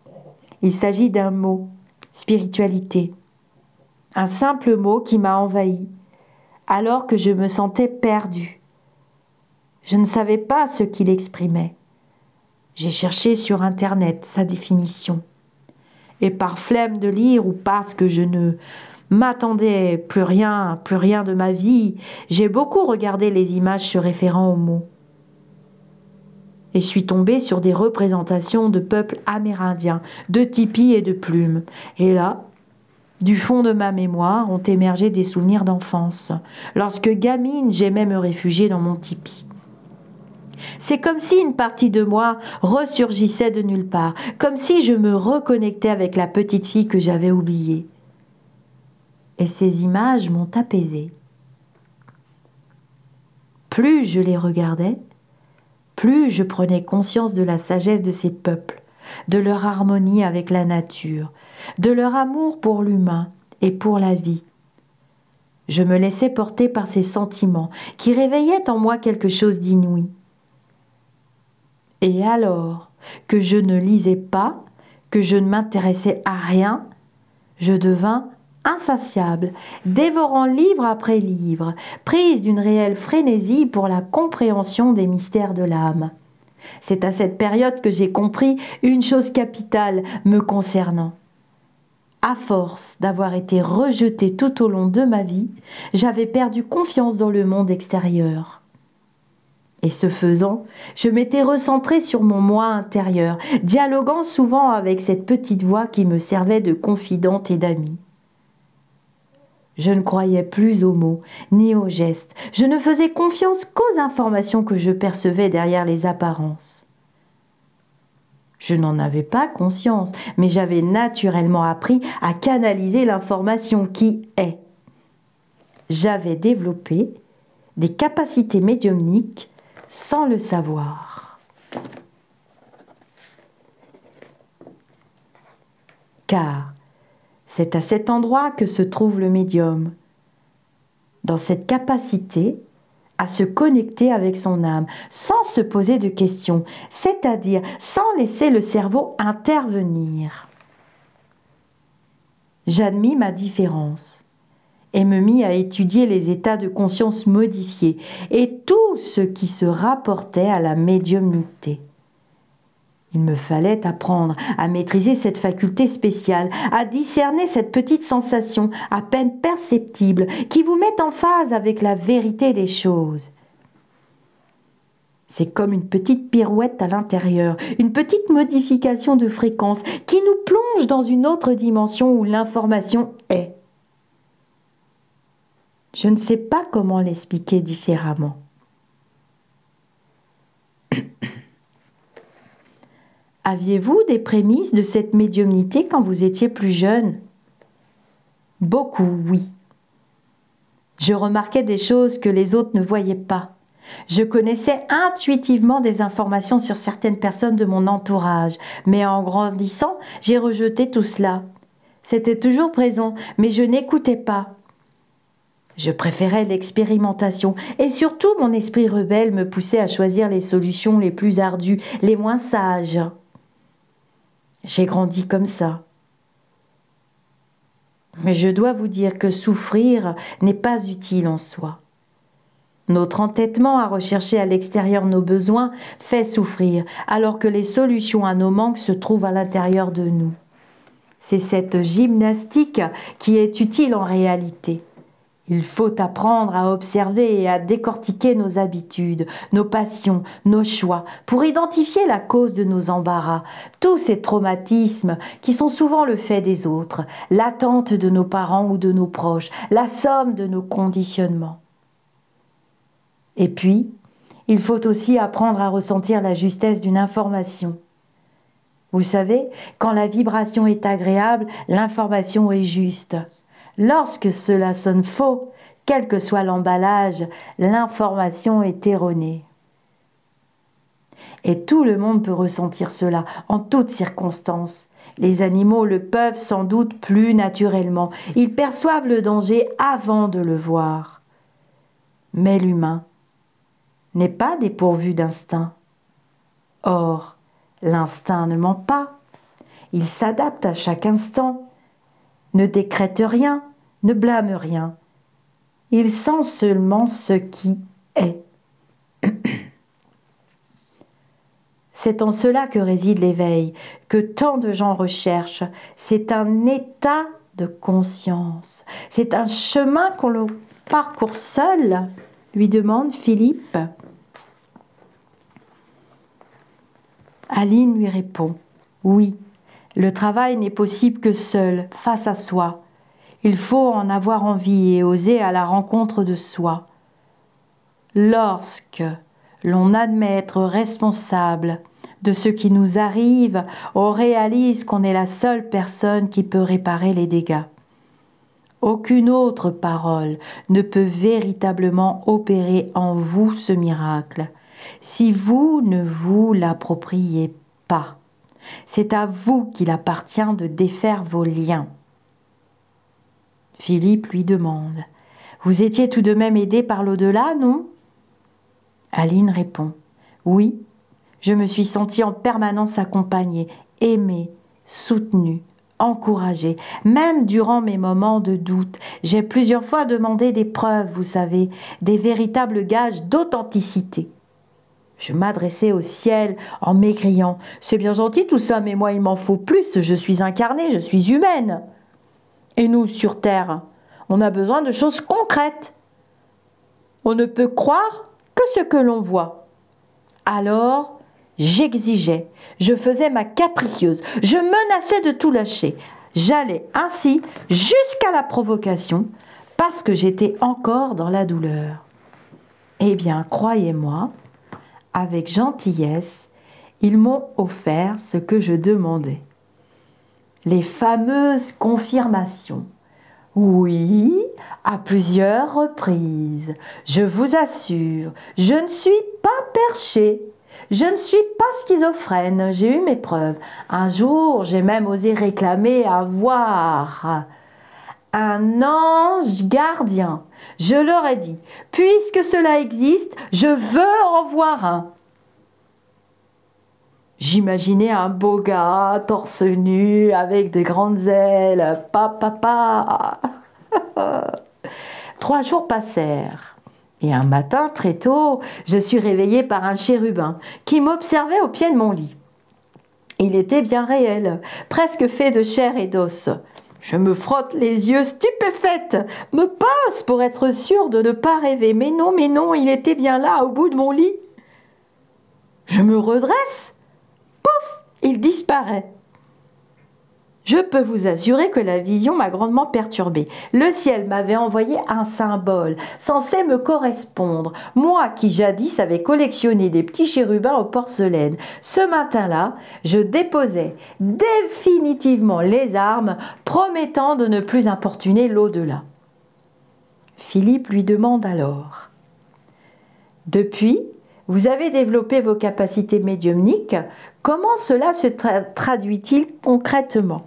il s'agit d'un mot, spiritualité. Un simple mot qui m'a envahi, alors que je me sentais perdue. Je ne savais pas ce qu'il exprimait. J'ai cherché sur Internet sa définition. Et par flemme de lire ou parce que je ne m'attendais plus rien de ma vie, j'ai beaucoup regardé les images se référant aux mots. Et suis tombée sur des représentations de peuples amérindiens, de tipis et de plumes. Et là, du fond de ma mémoire ont émergé des souvenirs d'enfance. Lorsque gamine, j'aimais me réfugier dans mon tipi. C'est comme si une partie de moi ressurgissait de nulle part, comme si je me reconnectais avec la petite fille que j'avais oubliée. Et ces images m'ont apaisée. Plus je les regardais, plus je prenais conscience de la sagesse de ces peuples, de leur harmonie avec la nature, de leur amour pour l'humain et pour la vie. Je me laissais porter par ces sentiments qui réveillaient en moi quelque chose d'inouï. Et alors que je ne lisais pas, que je ne m'intéressais à rien, je devins insatiable, dévorant livre après livre, prise d'une réelle frénésie pour la compréhension des mystères de l'âme. C'est à cette période que j'ai compris une chose capitale me concernant. À force d'avoir été rejetée tout au long de ma vie, j'avais perdu confiance dans le monde extérieur. Et ce faisant, je m'étais recentrée sur mon moi intérieur, dialoguant souvent avec cette petite voix qui me servait de confidente et d'amie. Je ne croyais plus aux mots, ni aux gestes. Je ne faisais confiance qu'aux informations que je percevais derrière les apparences. Je n'en avais pas conscience, mais j'avais naturellement appris à canaliser l'information qui est. J'avais développé des capacités médiumniques sans le savoir. Car c'est à cet endroit que se trouve le médium, dans cette capacité à se connecter avec son âme, sans se poser de questions, c'est-à-dire sans laisser le cerveau intervenir. J'admis ma différence et me mis à étudier les états de conscience modifiés et tout ce qui se rapportait à la médiumnité. Il me fallait apprendre à maîtriser cette faculté spéciale, à discerner cette petite sensation à peine perceptible qui vous met en phase avec la vérité des choses. C'est comme une petite pirouette à l'intérieur, une petite modification de fréquence qui nous plonge dans une autre dimension où l'information est. Je ne sais pas comment l'expliquer différemment. Aviez-vous des prémices de cette médiumnité quand vous étiez plus jeune? Beaucoup, oui. Je remarquais des choses que les autres ne voyaient pas. Je connaissais intuitivement des informations sur certaines personnes de mon entourage, mais en grandissant, j'ai rejeté tout cela. C'était toujours présent, mais je n'écoutais pas. Je préférais l'expérimentation et surtout mon esprit rebelle me poussait à choisir les solutions les plus ardues, les moins sages. J'ai grandi comme ça. Mais je dois vous dire que souffrir n'est pas utile en soi. Notre entêtement à rechercher à l'extérieur nos besoins fait souffrir, alors que les solutions à nos manques se trouvent à l'intérieur de nous. C'est cette gymnastique qui est utile en réalité. Il faut apprendre à observer et à décortiquer nos habitudes, nos passions, nos choix, pour identifier la cause de nos embarras, tous ces traumatismes qui sont souvent le fait des autres, l'attente de nos parents ou de nos proches, la somme de nos conditionnements. Et puis, il faut aussi apprendre à ressentir la justesse d'une information. Vous savez, quand la vibration est agréable, l'information est juste. Lorsque cela sonne faux, quel que soit l'emballage, l'information est erronée. Et tout le monde peut ressentir cela en toutes circonstances. Les animaux le peuvent sans doute plus naturellement. Ils perçoivent le danger avant de le voir. Mais l'humain n'est pas dépourvu d'instinct. Or, l'instinct ne ment pas. Il s'adapte à chaque instant, ne décrète rien, ne blâme rien. Il sent seulement ce qui est. C'est en cela que réside l'éveil, que tant de gens recherchent. C'est un état de conscience. C'est un chemin qu'on le parcourt seul, lui demande Philippe. Aline lui répond, oui, le travail n'est possible que seul, face à soi. Il faut en avoir envie et oser à la rencontre de soi. Lorsque l'on admet être responsable de ce qui nous arrive, on réalise qu'on est la seule personne qui peut réparer les dégâts. Aucune autre parole ne peut véritablement opérer en vous ce miracle si vous ne vous l'appropriez pas. C'est à vous qu'il appartient de défaire vos liens. Philippe lui demande, « Vous étiez tout de même aidé par l'au-delà, non ?» Aline répond, « Oui, je me suis sentie en permanence accompagnée, aimée, soutenue, encouragée, même durant mes moments de doute. J'ai plusieurs fois demandé des preuves, vous savez, des véritables gages d'authenticité. Je m'adressais au ciel en m'écriant, « C'est bien gentil tout ça, mais moi il m'en faut plus, je suis incarnée, je suis humaine. » Et nous, sur Terre, on a besoin de choses concrètes. On ne peut croire que ce que l'on voit. Alors, j'exigeais, je faisais ma capricieuse, je menaçais de tout lâcher. J'allais ainsi jusqu'à la provocation parce que j'étais encore dans la douleur. Eh bien, croyez-moi, avec gentillesse, ils m'ont offert ce que je demandais. Les fameuses confirmations. Oui, à plusieurs reprises. Je vous assure, je ne suis pas perchée. Je ne suis pas schizophrène, j'ai eu mes preuves. Un jour, j'ai même osé réclamer avoir un ange gardien. Je leur ai dit, puisque cela existe, je veux en voir un. J'imaginais un beau gars, torse nu, avec de grandes ailes. Papa. 3 jours passèrent. Et un matin, très tôt, je suis réveillée par un chérubin qui m'observait au pied de mon lit. Il était bien réel, presque fait de chair et d'os. Je me frotte les yeux, stupéfaite, me pince pour être sûre de ne pas rêver. Mais non, il était bien là, au bout de mon lit. Je me redresse. Pouf, il disparaît. Je peux vous assurer que la vision m'a grandement perturbée. Le ciel m'avait envoyé un symbole censé me correspondre. Moi qui jadis avais collectionné des petits chérubins en porcelaine. Ce matin-là, je déposais définitivement les armes, promettant de ne plus importuner l'au-delà. Philippe lui demande alors, « Depuis, vous avez développé vos capacités médiumniques. Comment cela se traduit-il concrètement ?»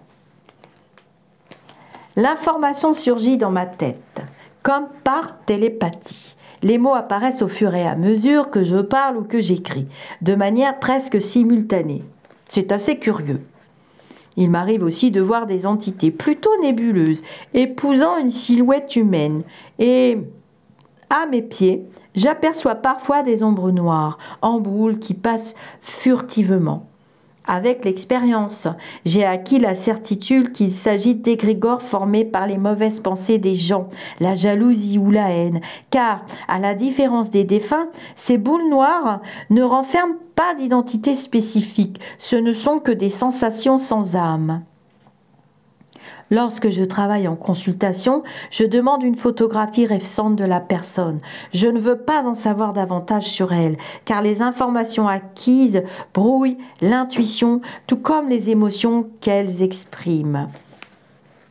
L'information surgit dans ma tête, comme par télépathie. Les mots apparaissent au fur et à mesure que je parle ou que j'écris, de manière presque simultanée. C'est assez curieux. Il m'arrive aussi de voir des entités plutôt nébuleuses, épousant une silhouette humaine. Et à mes pieds, j'aperçois parfois des ombres noires, en boule, qui passent furtivement. Avec l'expérience, j'ai acquis la certitude qu'il s'agit d'égrégores formés par les mauvaises pensées des gens, la jalousie ou la haine, car, à la différence des défunts, ces boules noires ne renferment pas d'identité spécifique, ce ne sont que des sensations sans âme. Lorsque je travaille en consultation, je demande une photographie récente de la personne. Je ne veux pas en savoir davantage sur elle, car les informations acquises brouillent l'intuition, tout comme les émotions qu'elles expriment.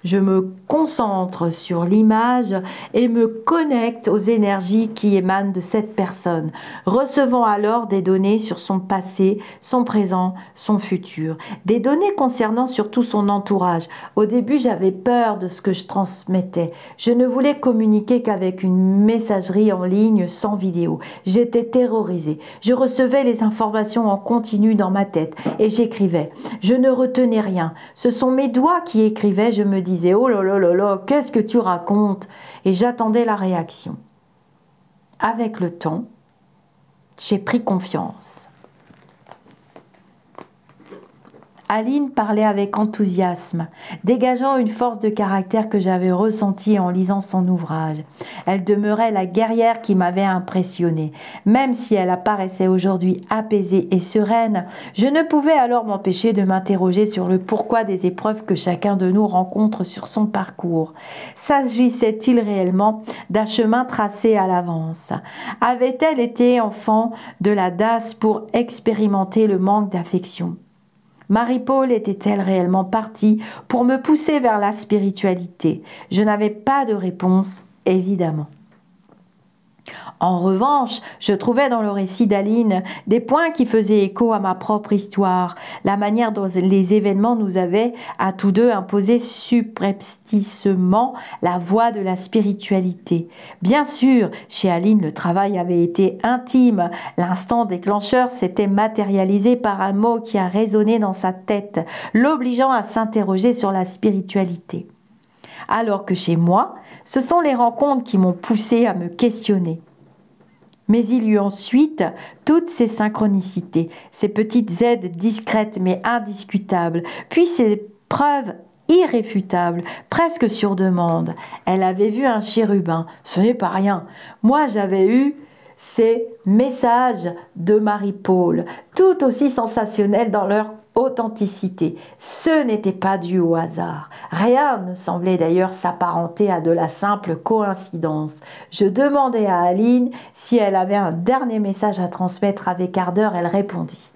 Je me concentre sur l'image et me connecte aux énergies qui émanent de cette personne, recevant alors des données sur son passé, son présent, son futur. Des données concernant surtout son entourage. Au début, j'avais peur de ce que je transmettais. Je ne voulais communiquer qu'avec une messagerie en ligne sans vidéo. J'étais terrorisée. Je recevais les informations en continu dans ma tête et j'écrivais. Je ne retenais rien. Ce sont mes doigts qui écrivaient, je me disais, oh là là là là, qu'est-ce que tu racontes? Et j'attendais la réaction. Avec le temps, j'ai pris confiance. Aline parlait avec enthousiasme, dégageant une force de caractère que j'avais ressentie en lisant son ouvrage. Elle demeurait la guerrière qui m'avait impressionnée. Même si elle apparaissait aujourd'hui apaisée et sereine, je ne pouvais alors m'empêcher de m'interroger sur le pourquoi des épreuves que chacun de nous rencontre sur son parcours. S'agissait-il réellement d'un chemin tracé à l'avance? Avait-elle été enfant de la DAS pour expérimenter le manque d'affection? Marie-Paul était-elle réellement partie pour me pousser vers la spiritualité? Je n'avais pas de réponse, évidemment. En revanche, je trouvais dans le récit d'Aline des points qui faisaient écho à ma propre histoire, la manière dont les événements nous avaient à tous deux imposé subrepticement la voie de la spiritualité. Bien sûr, chez Aline, le travail avait été intime. L'instant déclencheur s'était matérialisé par un mot qui a résonné dans sa tête, l'obligeant à s'interroger sur la spiritualité. Alors que chez moi, ce sont les rencontres qui m'ont poussé à me questionner. Mais il y eut ensuite toutes ces synchronicités, ces petites aides discrètes mais indiscutables, puis ces preuves irréfutables, presque sur demande. Elle avait vu un chérubin, ce n'est pas rien. Moi, j'avais eu ces messages de Marie-Paul, tout aussi sensationnels dans leur authenticité. Ce n'était pas dû au hasard. Rien ne semblait d'ailleurs s'apparenter à de la simple coïncidence. Je demandai à Aline si elle avait un dernier message à transmettre avec ardeur. Elle répondit.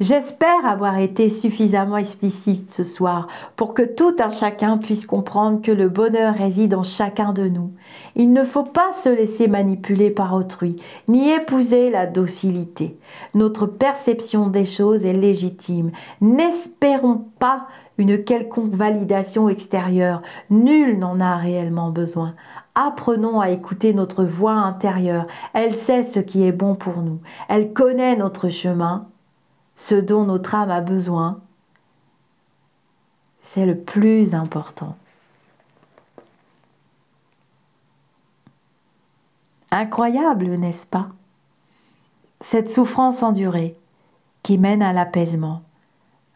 J'espère avoir été suffisamment explicite ce soir pour que tout un chacun puisse comprendre que le bonheur réside en chacun de nous. Il ne faut pas se laisser manipuler par autrui, ni épouser la docilité. Notre perception des choses est légitime. N'espérons pas une quelconque validation extérieure. Nul n'en a réellement besoin. Apprenons à écouter notre voix intérieure. Elle sait ce qui est bon pour nous. Elle connaît notre chemin. Ce dont notre âme a besoin, c'est le plus important. Incroyable, n'est-ce pas? Cette souffrance endurée qui mène à l'apaisement,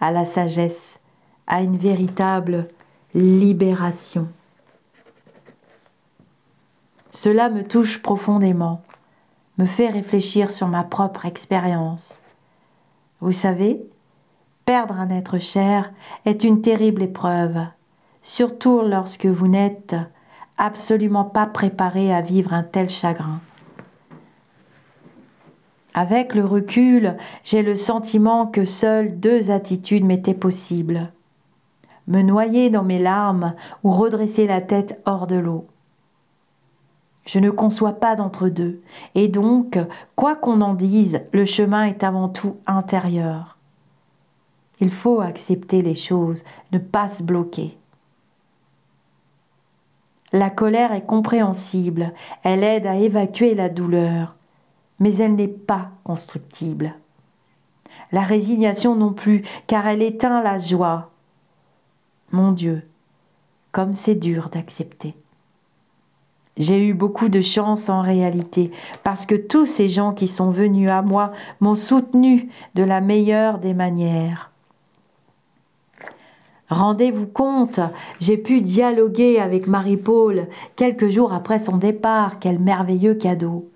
à la sagesse, à une véritable libération. Cela me touche profondément, me fait réfléchir sur ma propre expérience. Vous savez, perdre un être cher est une terrible épreuve, surtout lorsque vous n'êtes absolument pas préparé à vivre un tel chagrin. Avec le recul, j'ai le sentiment que seules deux attitudes m'étaient possibles. Me noyer dans mes larmes ou redresser la tête hors de l'eau. Je ne conçois pas d'entre-deux, et donc, quoi qu'on en dise, le chemin est avant tout intérieur. Il faut accepter les choses, ne pas se bloquer. La colère est compréhensible, elle aide à évacuer la douleur, mais elle n'est pas constructible. La résignation non plus, car elle éteint la joie. Mon Dieu, comme c'est dur d'accepter. J'ai eu beaucoup de chance en réalité, parce que tous ces gens qui sont venus à moi m'ont soutenu de la meilleure des manières. Rendez-vous compte, j'ai pu dialoguer avec Marie-Paul quelques jours après son départ. Quel merveilleux cadeau!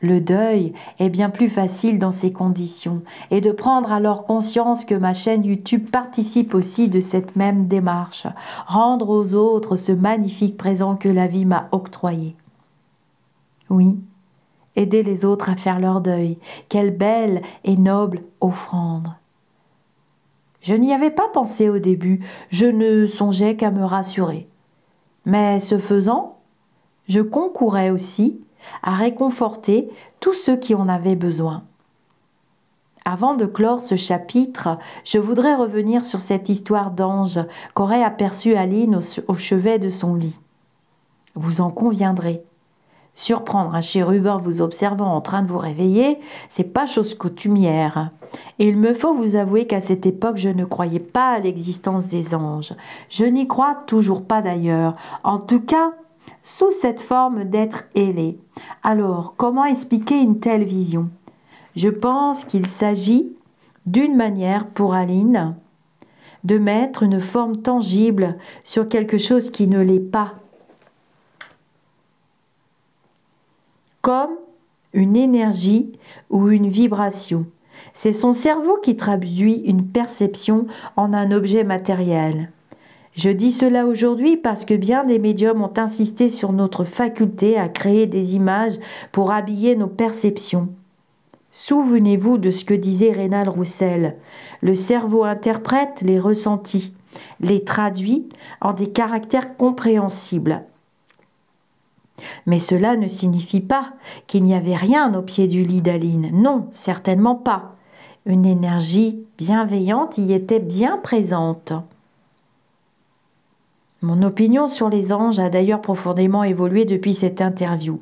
Le deuil est bien plus facile dans ces conditions, et de prendre alors conscience que ma chaîne YouTube participe aussi de cette même démarche, rendre aux autres ce magnifique présent que la vie m'a octroyé. Oui, aider les autres à faire leur deuil, quelle belle et noble offrande. Je n'y avais pas pensé au début, je ne songeais qu'à me rassurer. Mais ce faisant, je concourais aussi à réconforter tous ceux qui en avaient besoin. Avant de clore ce chapitre, je voudrais revenir sur cette histoire d'ange qu'aurait aperçue Aline au chevet de son lit. Vous en conviendrez. Surprendre un chérubin vous observant en train de vous réveiller, c'est pas chose coutumière. Et il me faut vous avouer qu'à cette époque, je ne croyais pas à l'existence des anges. Je n'y crois toujours pas d'ailleurs. En tout cas, sous cette forme d'être ailé. Alors, comment expliquer une telle vision? Je pense qu'il s'agit d'une manière pour Aline de mettre une forme tangible sur quelque chose qui ne l'est pas. Comme une énergie ou une vibration. C'est son cerveau qui traduit une perception en un objet matériel. Je dis cela aujourd'hui parce que bien des médiums ont insisté sur notre faculté à créer des images pour habiller nos perceptions. Souvenez-vous de ce que disait Rénal Roussel. Le cerveau interprète les ressentis, les traduit en des caractères compréhensibles. Mais cela ne signifie pas qu'il n'y avait rien au pied du lit d'Aline. Non, certainement pas. Une énergie bienveillante y était bien présente. Mon opinion sur les anges a d'ailleurs profondément évolué depuis cette interview.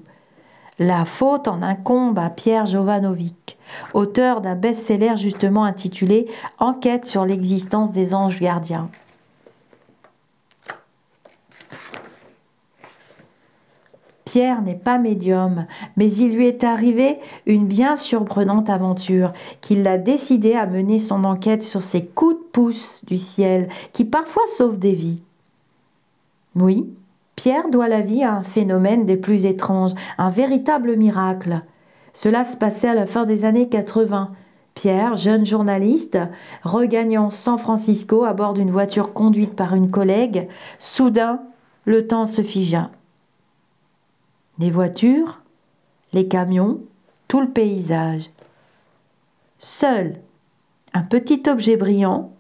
La faute en incombe à Pierre Jovanovic, auteur d'un best-seller justement intitulé « Enquête sur l'existence des anges gardiens ». Pierre n'est pas médium, mais il lui est arrivé une bien surprenante aventure qui l'a décidé à mener son enquête sur ces coups de pouce du ciel qui parfois sauvent des vies. Oui, Pierre doit la vie à un phénomène des plus étranges, un véritable miracle. Cela se passait à la fin des années 80. Pierre, jeune journaliste, regagnant San Francisco à bord d'une voiture conduite par une collègue, soudain, le temps se figea. Les voitures, les camions, tout le paysage. Seul un petit objet brillant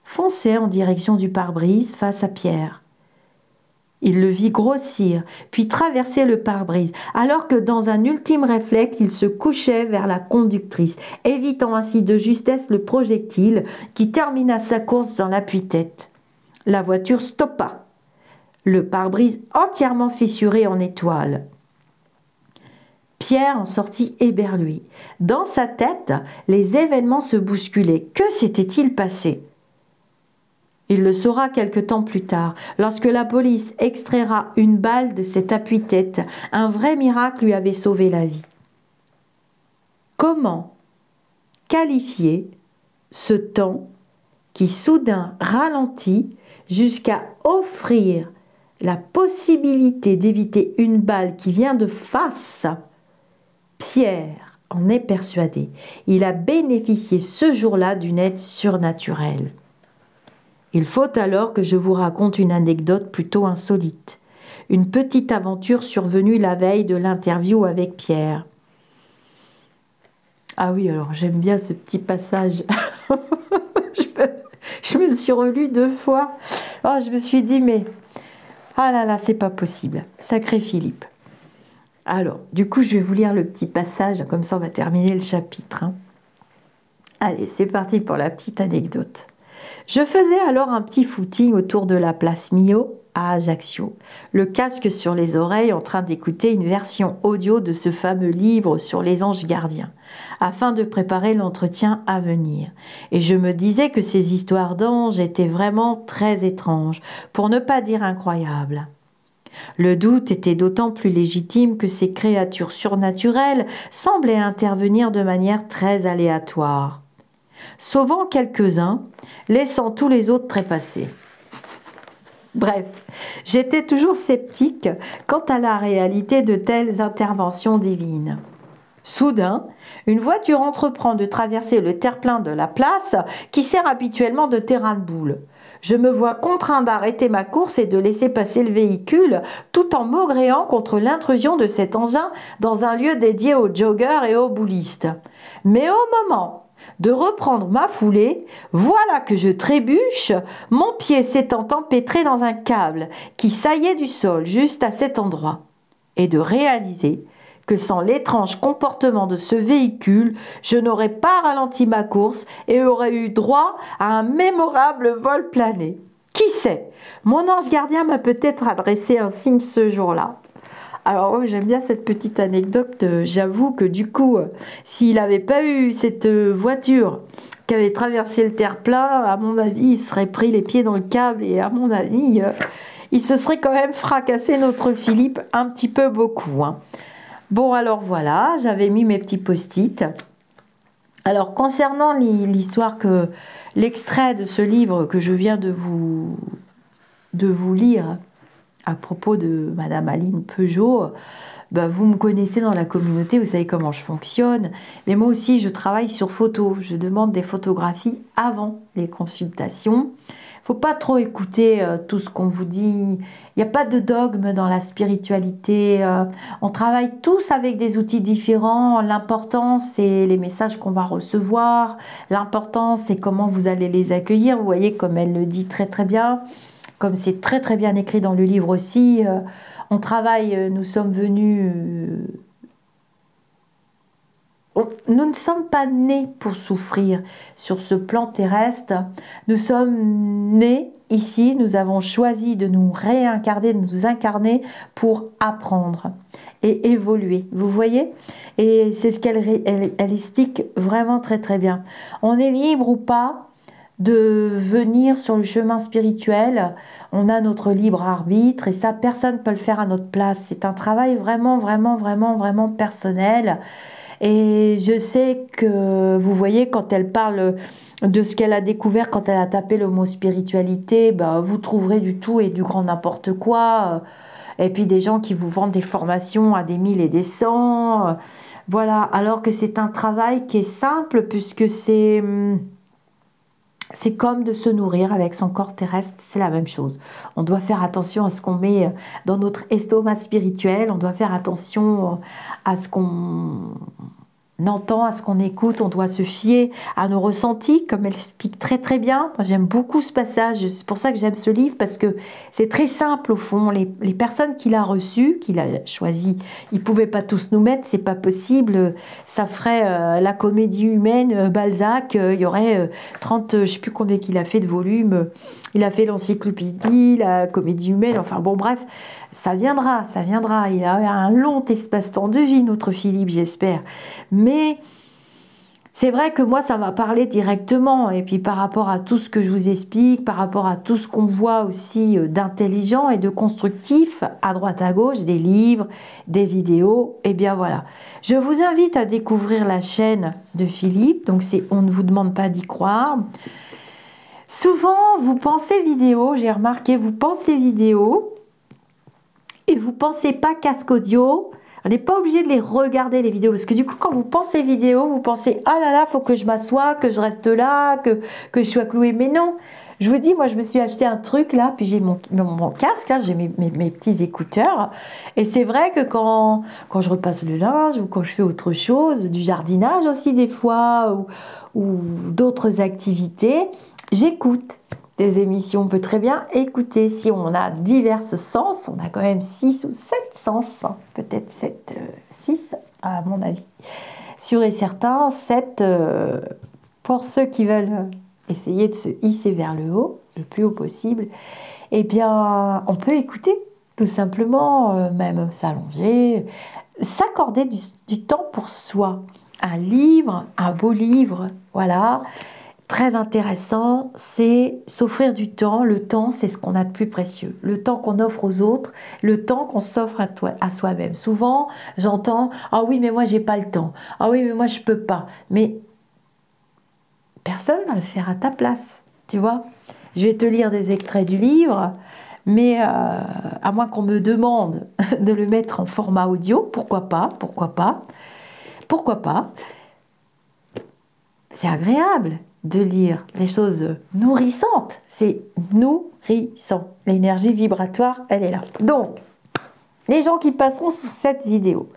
fonçait en direction du pare-brise face à Pierre. Il le vit grossir, puis traverser le pare-brise, alors que dans un ultime réflexe, il se couchait vers la conductrice, évitant ainsi de justesse le projectile qui termina sa course dans l'appui-tête. La voiture stoppa, le pare-brise entièrement fissuré en étoiles. Pierre en sortit éberlué. Dans sa tête, les événements se bousculaient. Que s'était-il passé ? Il le saura quelque temps plus tard, lorsque la police extraira une balle de cet appui-tête. Un vrai miracle lui avait sauvé la vie. Comment qualifier ce temps qui soudain ralentit jusqu'à offrir la possibilité d'éviter une balle qui vient de face ? Pierre en est persuadé. Il a bénéficié ce jour-là d'une aide surnaturelle. Il faut alors que je vous raconte une anecdote plutôt insolite. Une petite aventure survenue la veille de l'interview avec Pierre. Ah oui, alors j'aime bien ce petit passage. je me le suis relu 2 fois. Oh, je me suis dit, mais... Ah là là, c'est pas possible. Sacré Philippe. Alors, du coup, je vais vous lire le petit passage, comme ça on va terminer le chapitre. Allez, c'est parti pour la petite anecdote. Je faisais alors un petit footing autour de la place Millau à Ajaccio, le casque sur les oreilles en train d'écouter une version audio de ce fameux livre sur les anges gardiens, afin de préparer l'entretien à venir. Et je me disais que ces histoires d'anges étaient vraiment très étranges, pour ne pas dire incroyables. Le doute était d'autant plus légitime que ces créatures surnaturelles semblaient intervenir de manière très aléatoire, sauvant quelques-uns, laissant tous les autres trépasser. Bref, j'étais toujours sceptique quant à la réalité de telles interventions divines. Soudain, une voiture entreprend de traverser le terre-plein de la place qui sert habituellement de terrain de boule. Je me vois contraint d'arrêter ma course et de laisser passer le véhicule tout en maugréant contre l'intrusion de cet engin dans un lieu dédié aux joggeurs et aux boulistes. Mais au moment de reprendre ma foulée, voilà que je trébuche, mon pied s'étant empêtré dans un câble qui saillait du sol juste à cet endroit, et de réaliser que sans l'étrange comportement de ce véhicule, je n'aurais pas ralenti ma course et aurais eu droit à un mémorable vol plané. Qui sait, mon ange gardien m'a peut-être adressé un signe ce jour-là. Alors j'aime bien cette petite anecdote, j'avoue que du coup, s'il n'avait pas eu cette voiture qui avait traversé le terre-plein, à mon avis, il serait pris les pieds dans le câble et à mon avis, il se serait quand même fracassé notre Philippe un petit peu beaucoup. Bon alors voilà, j'avais mis mes petits post-it. Alors, concernant l'histoire l'extrait de ce livre que je viens de vous lire à propos de Madame Aline Peugeot, ben, vous me connaissez dans la communauté, vous savez comment je fonctionne. Mais moi aussi, je travaille sur photo. Je demande des photographies avant les consultations. Il ne faut pas trop écouter tout ce qu'on vous dit. Il n'y a pas de dogme dans la spiritualité. On travaille tous avec des outils différents. L'important, c'est les messages qu'on va recevoir. L'important, c'est comment vous allez les accueillir. Vous voyez, comme elle le dit très très bien, comme c'est très très bien écrit dans le livre aussi, on travaille, nous sommes venus... nous ne sommes pas nés pour souffrir sur ce plan terrestre. Nous sommes nés ici, nous avons choisi de nous réincarner, de nous incarner pour apprendre et évoluer. Vous voyez? Et c'est ce elle explique vraiment très très bien. On est libre ou pas de venir sur le chemin spirituel. On a notre libre arbitre et ça, personne ne peut le faire à notre place. C'est un travail vraiment, vraiment, vraiment, vraiment personnel. Et je sais que, vous voyez, quand elle parle de ce qu'elle a découvert, quand elle a tapé le mot spiritualité, bah, vous trouverez du tout et du grand n'importe quoi. Et puis des gens qui vous vendent des formations à des 1000 et des 100. Voilà, alors que c'est un travail qui est simple puisque c'est comme de se nourrir avec son corps terrestre, c'est la même chose. On doit faire attention à ce qu'on met dans notre estomac spirituel, on doit faire attention à ce qu'on entend, à ce qu'on écoute, on doit se fier à nos ressentis, comme elle explique très très bien. Moi j'aime beaucoup ce passage, c'est pour ça que j'aime ce livre, parce que c'est très simple au fond. Les personnes qu'il a reçues, qu'il a choisies, ils ne pouvaient pas tous nous mettre, c'est pas possible, ça ferait la comédie humaine, Balzac, il y aurait 30, je ne sais plus combien qu'il a fait de volumes, il a fait l'encyclopédie, la comédie humaine, enfin bon bref, ça viendra, ça viendra. Il a un long espace-temps de vie, notre Philippe, j'espère. Mais c'est vrai que moi, ça m'a parlé directement. Et puis par rapport à tout ce que je vous explique, par rapport à tout ce qu'on voit aussi d'intelligent et de constructif, à droite à gauche, des livres, des vidéos, et bien voilà. Je vous invite à découvrir la chaîne de Philippe. Donc c'est On ne vous demande pas d'y croire. Souvent, vous pensez vidéo, j'ai remarqué, vous pensez vidéo, et vous pensez pas casque audio. On n'est pas obligé de les regarder les vidéos parce que du coup quand vous pensez vidéo, vous pensez ah là là, faut que je m'assoie, que je reste là, que je sois clouée. Mais non, je vous dis, moi je me suis acheté un truc là, puis j'ai mon casque, là, j'ai mes petits écouteurs. Et c'est vrai que quand je repasse le linge ou quand je fais autre chose, du jardinage aussi des fois, ou d'autres activités, j'écoute des émissions. On peut très bien écouter. Si on a divers sens, on a quand même 6 ou 7 sens, hein, peut-être 7, 6 à mon avis. Sûr et certain, 7 pour ceux qui veulent essayer de se hisser vers le haut, le plus haut possible. Eh bien, on peut écouter tout simplement, même s'allonger, s'accorder du temps pour soi. Un livre, un beau livre, voilà. Très intéressant, c'est s'offrir du temps. Le temps, c'est ce qu'on a de plus précieux. Le temps qu'on offre aux autres, le temps qu'on s'offre à soi-même. Souvent, j'entends « Ah oui, mais moi, j'ai pas le temps. Ah oui, mais moi, je peux pas. » Mais personne va le faire à ta place, tu vois. Je vais te lire des extraits du livre, mais à moins qu'on me demande de le mettre en format audio, pourquoi pas, pourquoi pas, pourquoi pas. C'est agréable de lire des choses nourrissantes. C'est nourrissant. L'énergie vibratoire, elle est là. Donc, les gens qui passeront sous cette vidéo,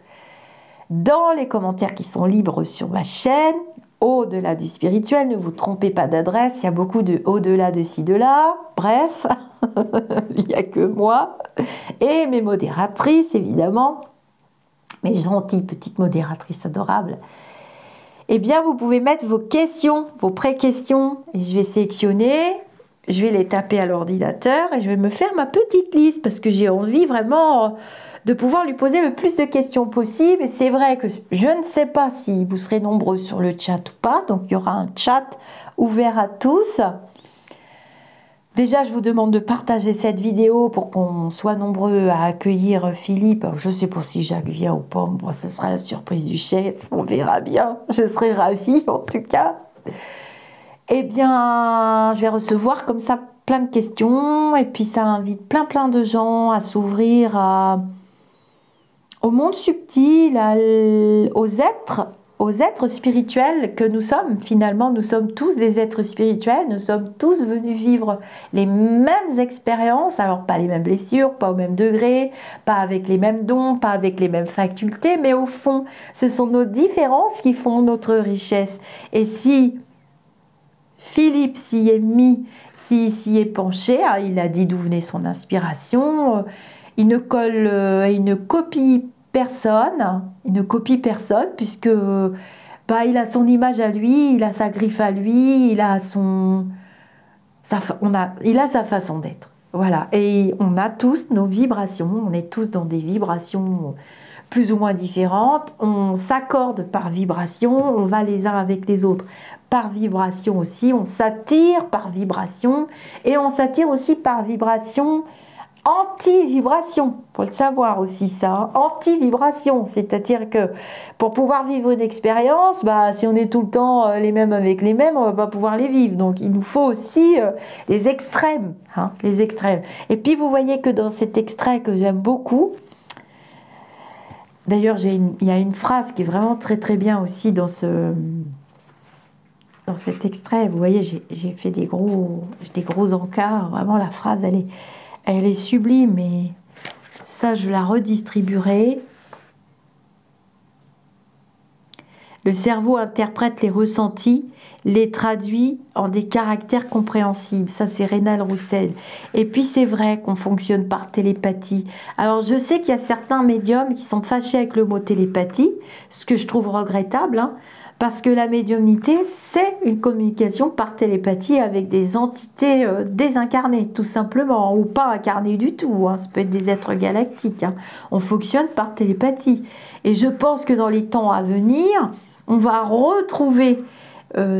dans les commentaires qui sont libres sur ma chaîne, au-delà du spirituel, ne vous trompez pas d'adresse, il y a beaucoup de au-delà de ci, de là, bref, il n'y a que moi et mes modératrices, évidemment, mes gentilles petites modératrices adorables. Eh bien, vous pouvez mettre vos questions, vos pré-questions, et je vais sélectionner, je vais les taper à l'ordinateur et je vais me faire ma petite liste parce que j'ai envie vraiment de pouvoir lui poser le plus de questions possible. Et c'est vrai que je ne sais pas si vous serez nombreux sur le chat ou pas, donc il y aura un chat ouvert à tous. Déjà, je vous demande de partager cette vidéo pour qu'on soit nombreux à accueillir Philippe. Je ne sais pas si Jacques vient ou pas. Bon, ce sera la surprise du chef. On verra bien. Je serai ravie, en tout cas. Eh bien, je vais recevoir comme ça plein de questions. Et puis, ça invite plein de gens à s'ouvrir au monde subtil, aux êtres spirituels que nous sommes. Finalement, nous sommes tous des êtres spirituels, nous sommes tous venus vivre les mêmes expériences, alors pas les mêmes blessures, pas au même degré, pas avec les mêmes dons, pas avec les mêmes facultés, mais au fond, ce sont nos différences qui font notre richesse. Et si Philippe s'y est mis, s'y est penché, hein, il a dit d'où venait son inspiration, il ne copie personne, puisque bah, il a son image à lui, il a sa griffe à lui, il a sa façon d'être. Voilà, et on a tous nos vibrations, on est tous dans des vibrations plus ou moins différentes, on s'accorde par vibration, on va les uns avec les autres par vibration aussi, on s'attire par vibration, et on s'attire aussi par vibration anti-vibration, faut le savoir aussi ça, hein. Anti-vibration, c'est-à-dire que pour pouvoir vivre une expérience, bah, si on est tout le temps les mêmes avec les mêmes, on va pas pouvoir les vivre, donc il nous faut aussi les extrêmes, hein, les extrêmes. Et puis vous voyez que dans cet extrait que j'aime beaucoup, d'ailleurs il y a une phrase qui est vraiment très bien aussi dans cet extrait, vous voyez j'ai fait des gros encarts, vraiment la phrase elle est sublime, et ça je la redistribuerai. Le cerveau interprète les ressentis, les traduit en des caractères compréhensibles. Ça, c'est Rénal Roussel. Et puis, c'est vrai qu'on fonctionne par télépathie. Alors, je sais qu'il y a certains médiums qui sont fâchés avec le mot télépathie, ce que je trouve regrettable, hein, parce que la médiumnité, c'est une communication par télépathie avec des entités désincarnées, tout simplement, ou pas incarnées du tout, hein. Ça peut être des êtres galactiques, hein. On fonctionne par télépathie. Et je pense que dans les temps à venir, on va retrouver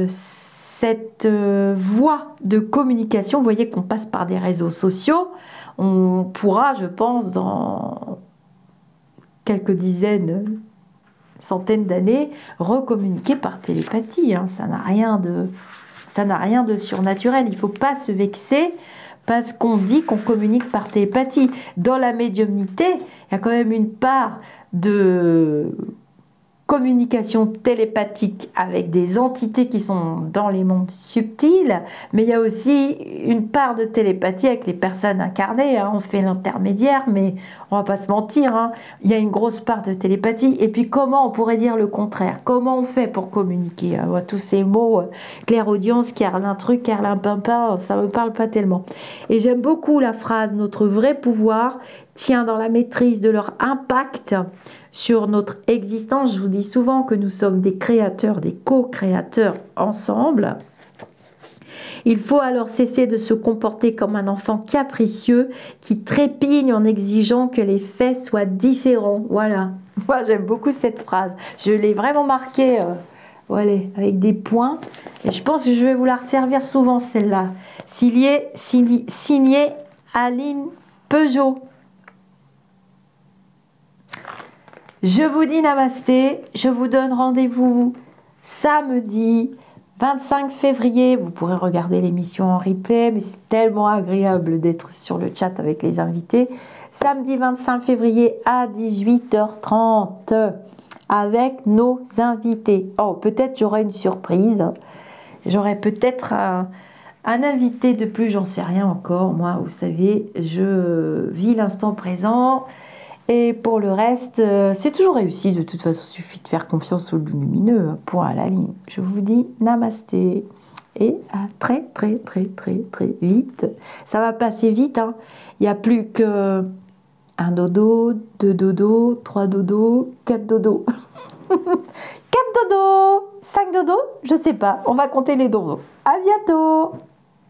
cette voie de communication. Vous voyez qu'on passe par des réseaux sociaux. On pourra, je pense, dans quelques dizaines, centaines d'années, recommuniquer par télépathie, hein. Ça n'a rien de surnaturel. Il ne faut pas se vexer parce qu'on dit qu'on communique par télépathie. Dans la médiumnité, il y a quand même une part de communication télépathique avec des entités qui sont dans les mondes subtils, mais il y a aussi une part de télépathie avec les personnes incarnées, hein. On fait l'intermédiaire, mais on va pas se mentir, hein. Il y a une grosse part de télépathie. Et puis comment on pourrait dire le contraire? Comment on fait pour communiquer, hein? Tous ces mots, clairaudience, carlin truc, carlin pimpin, ça me parle pas tellement. Et j'aime beaucoup la phrase: notre vrai pouvoir tient dans la maîtrise de leur impact sur notre existence. Je vous dis souvent que nous sommes des créateurs, des co-créateurs ensemble. Il faut alors cesser de se comporter comme un enfant capricieux qui trépigne en exigeant que les faits soient différents. Voilà. Moi, j'aime beaucoup cette phrase. Je l'ai vraiment marquée voilà, avec des points. Et je pense que je vais vous la resservir souvent, celle-là. Signée Aline Peugeot. Je vous dis namasté, je vous donne rendez-vous samedi 25 février. Vous pourrez regarder l'émission en replay, mais c'est tellement agréable d'être sur le chat avec les invités. Samedi 25 février à 18h30 avec nos invités. Oh, peut-être j'aurai une surprise. J'aurai peut-être un invité de plus, j'en sais rien encore. Moi, vous savez, je vis l'instant présent. Et pour le reste, c'est toujours réussi. De toute façon, il suffit de faire confiance au lumineux. Point à la ligne. Je vous dis namasté. Et à très vite. Ça va passer vite, hein. Il n'y a plus que un dodo, 2 dodos, 3 dodos, 4 dodos. 4 dodos, 5 dodos, je sais pas. On va compter les dodos. À bientôt.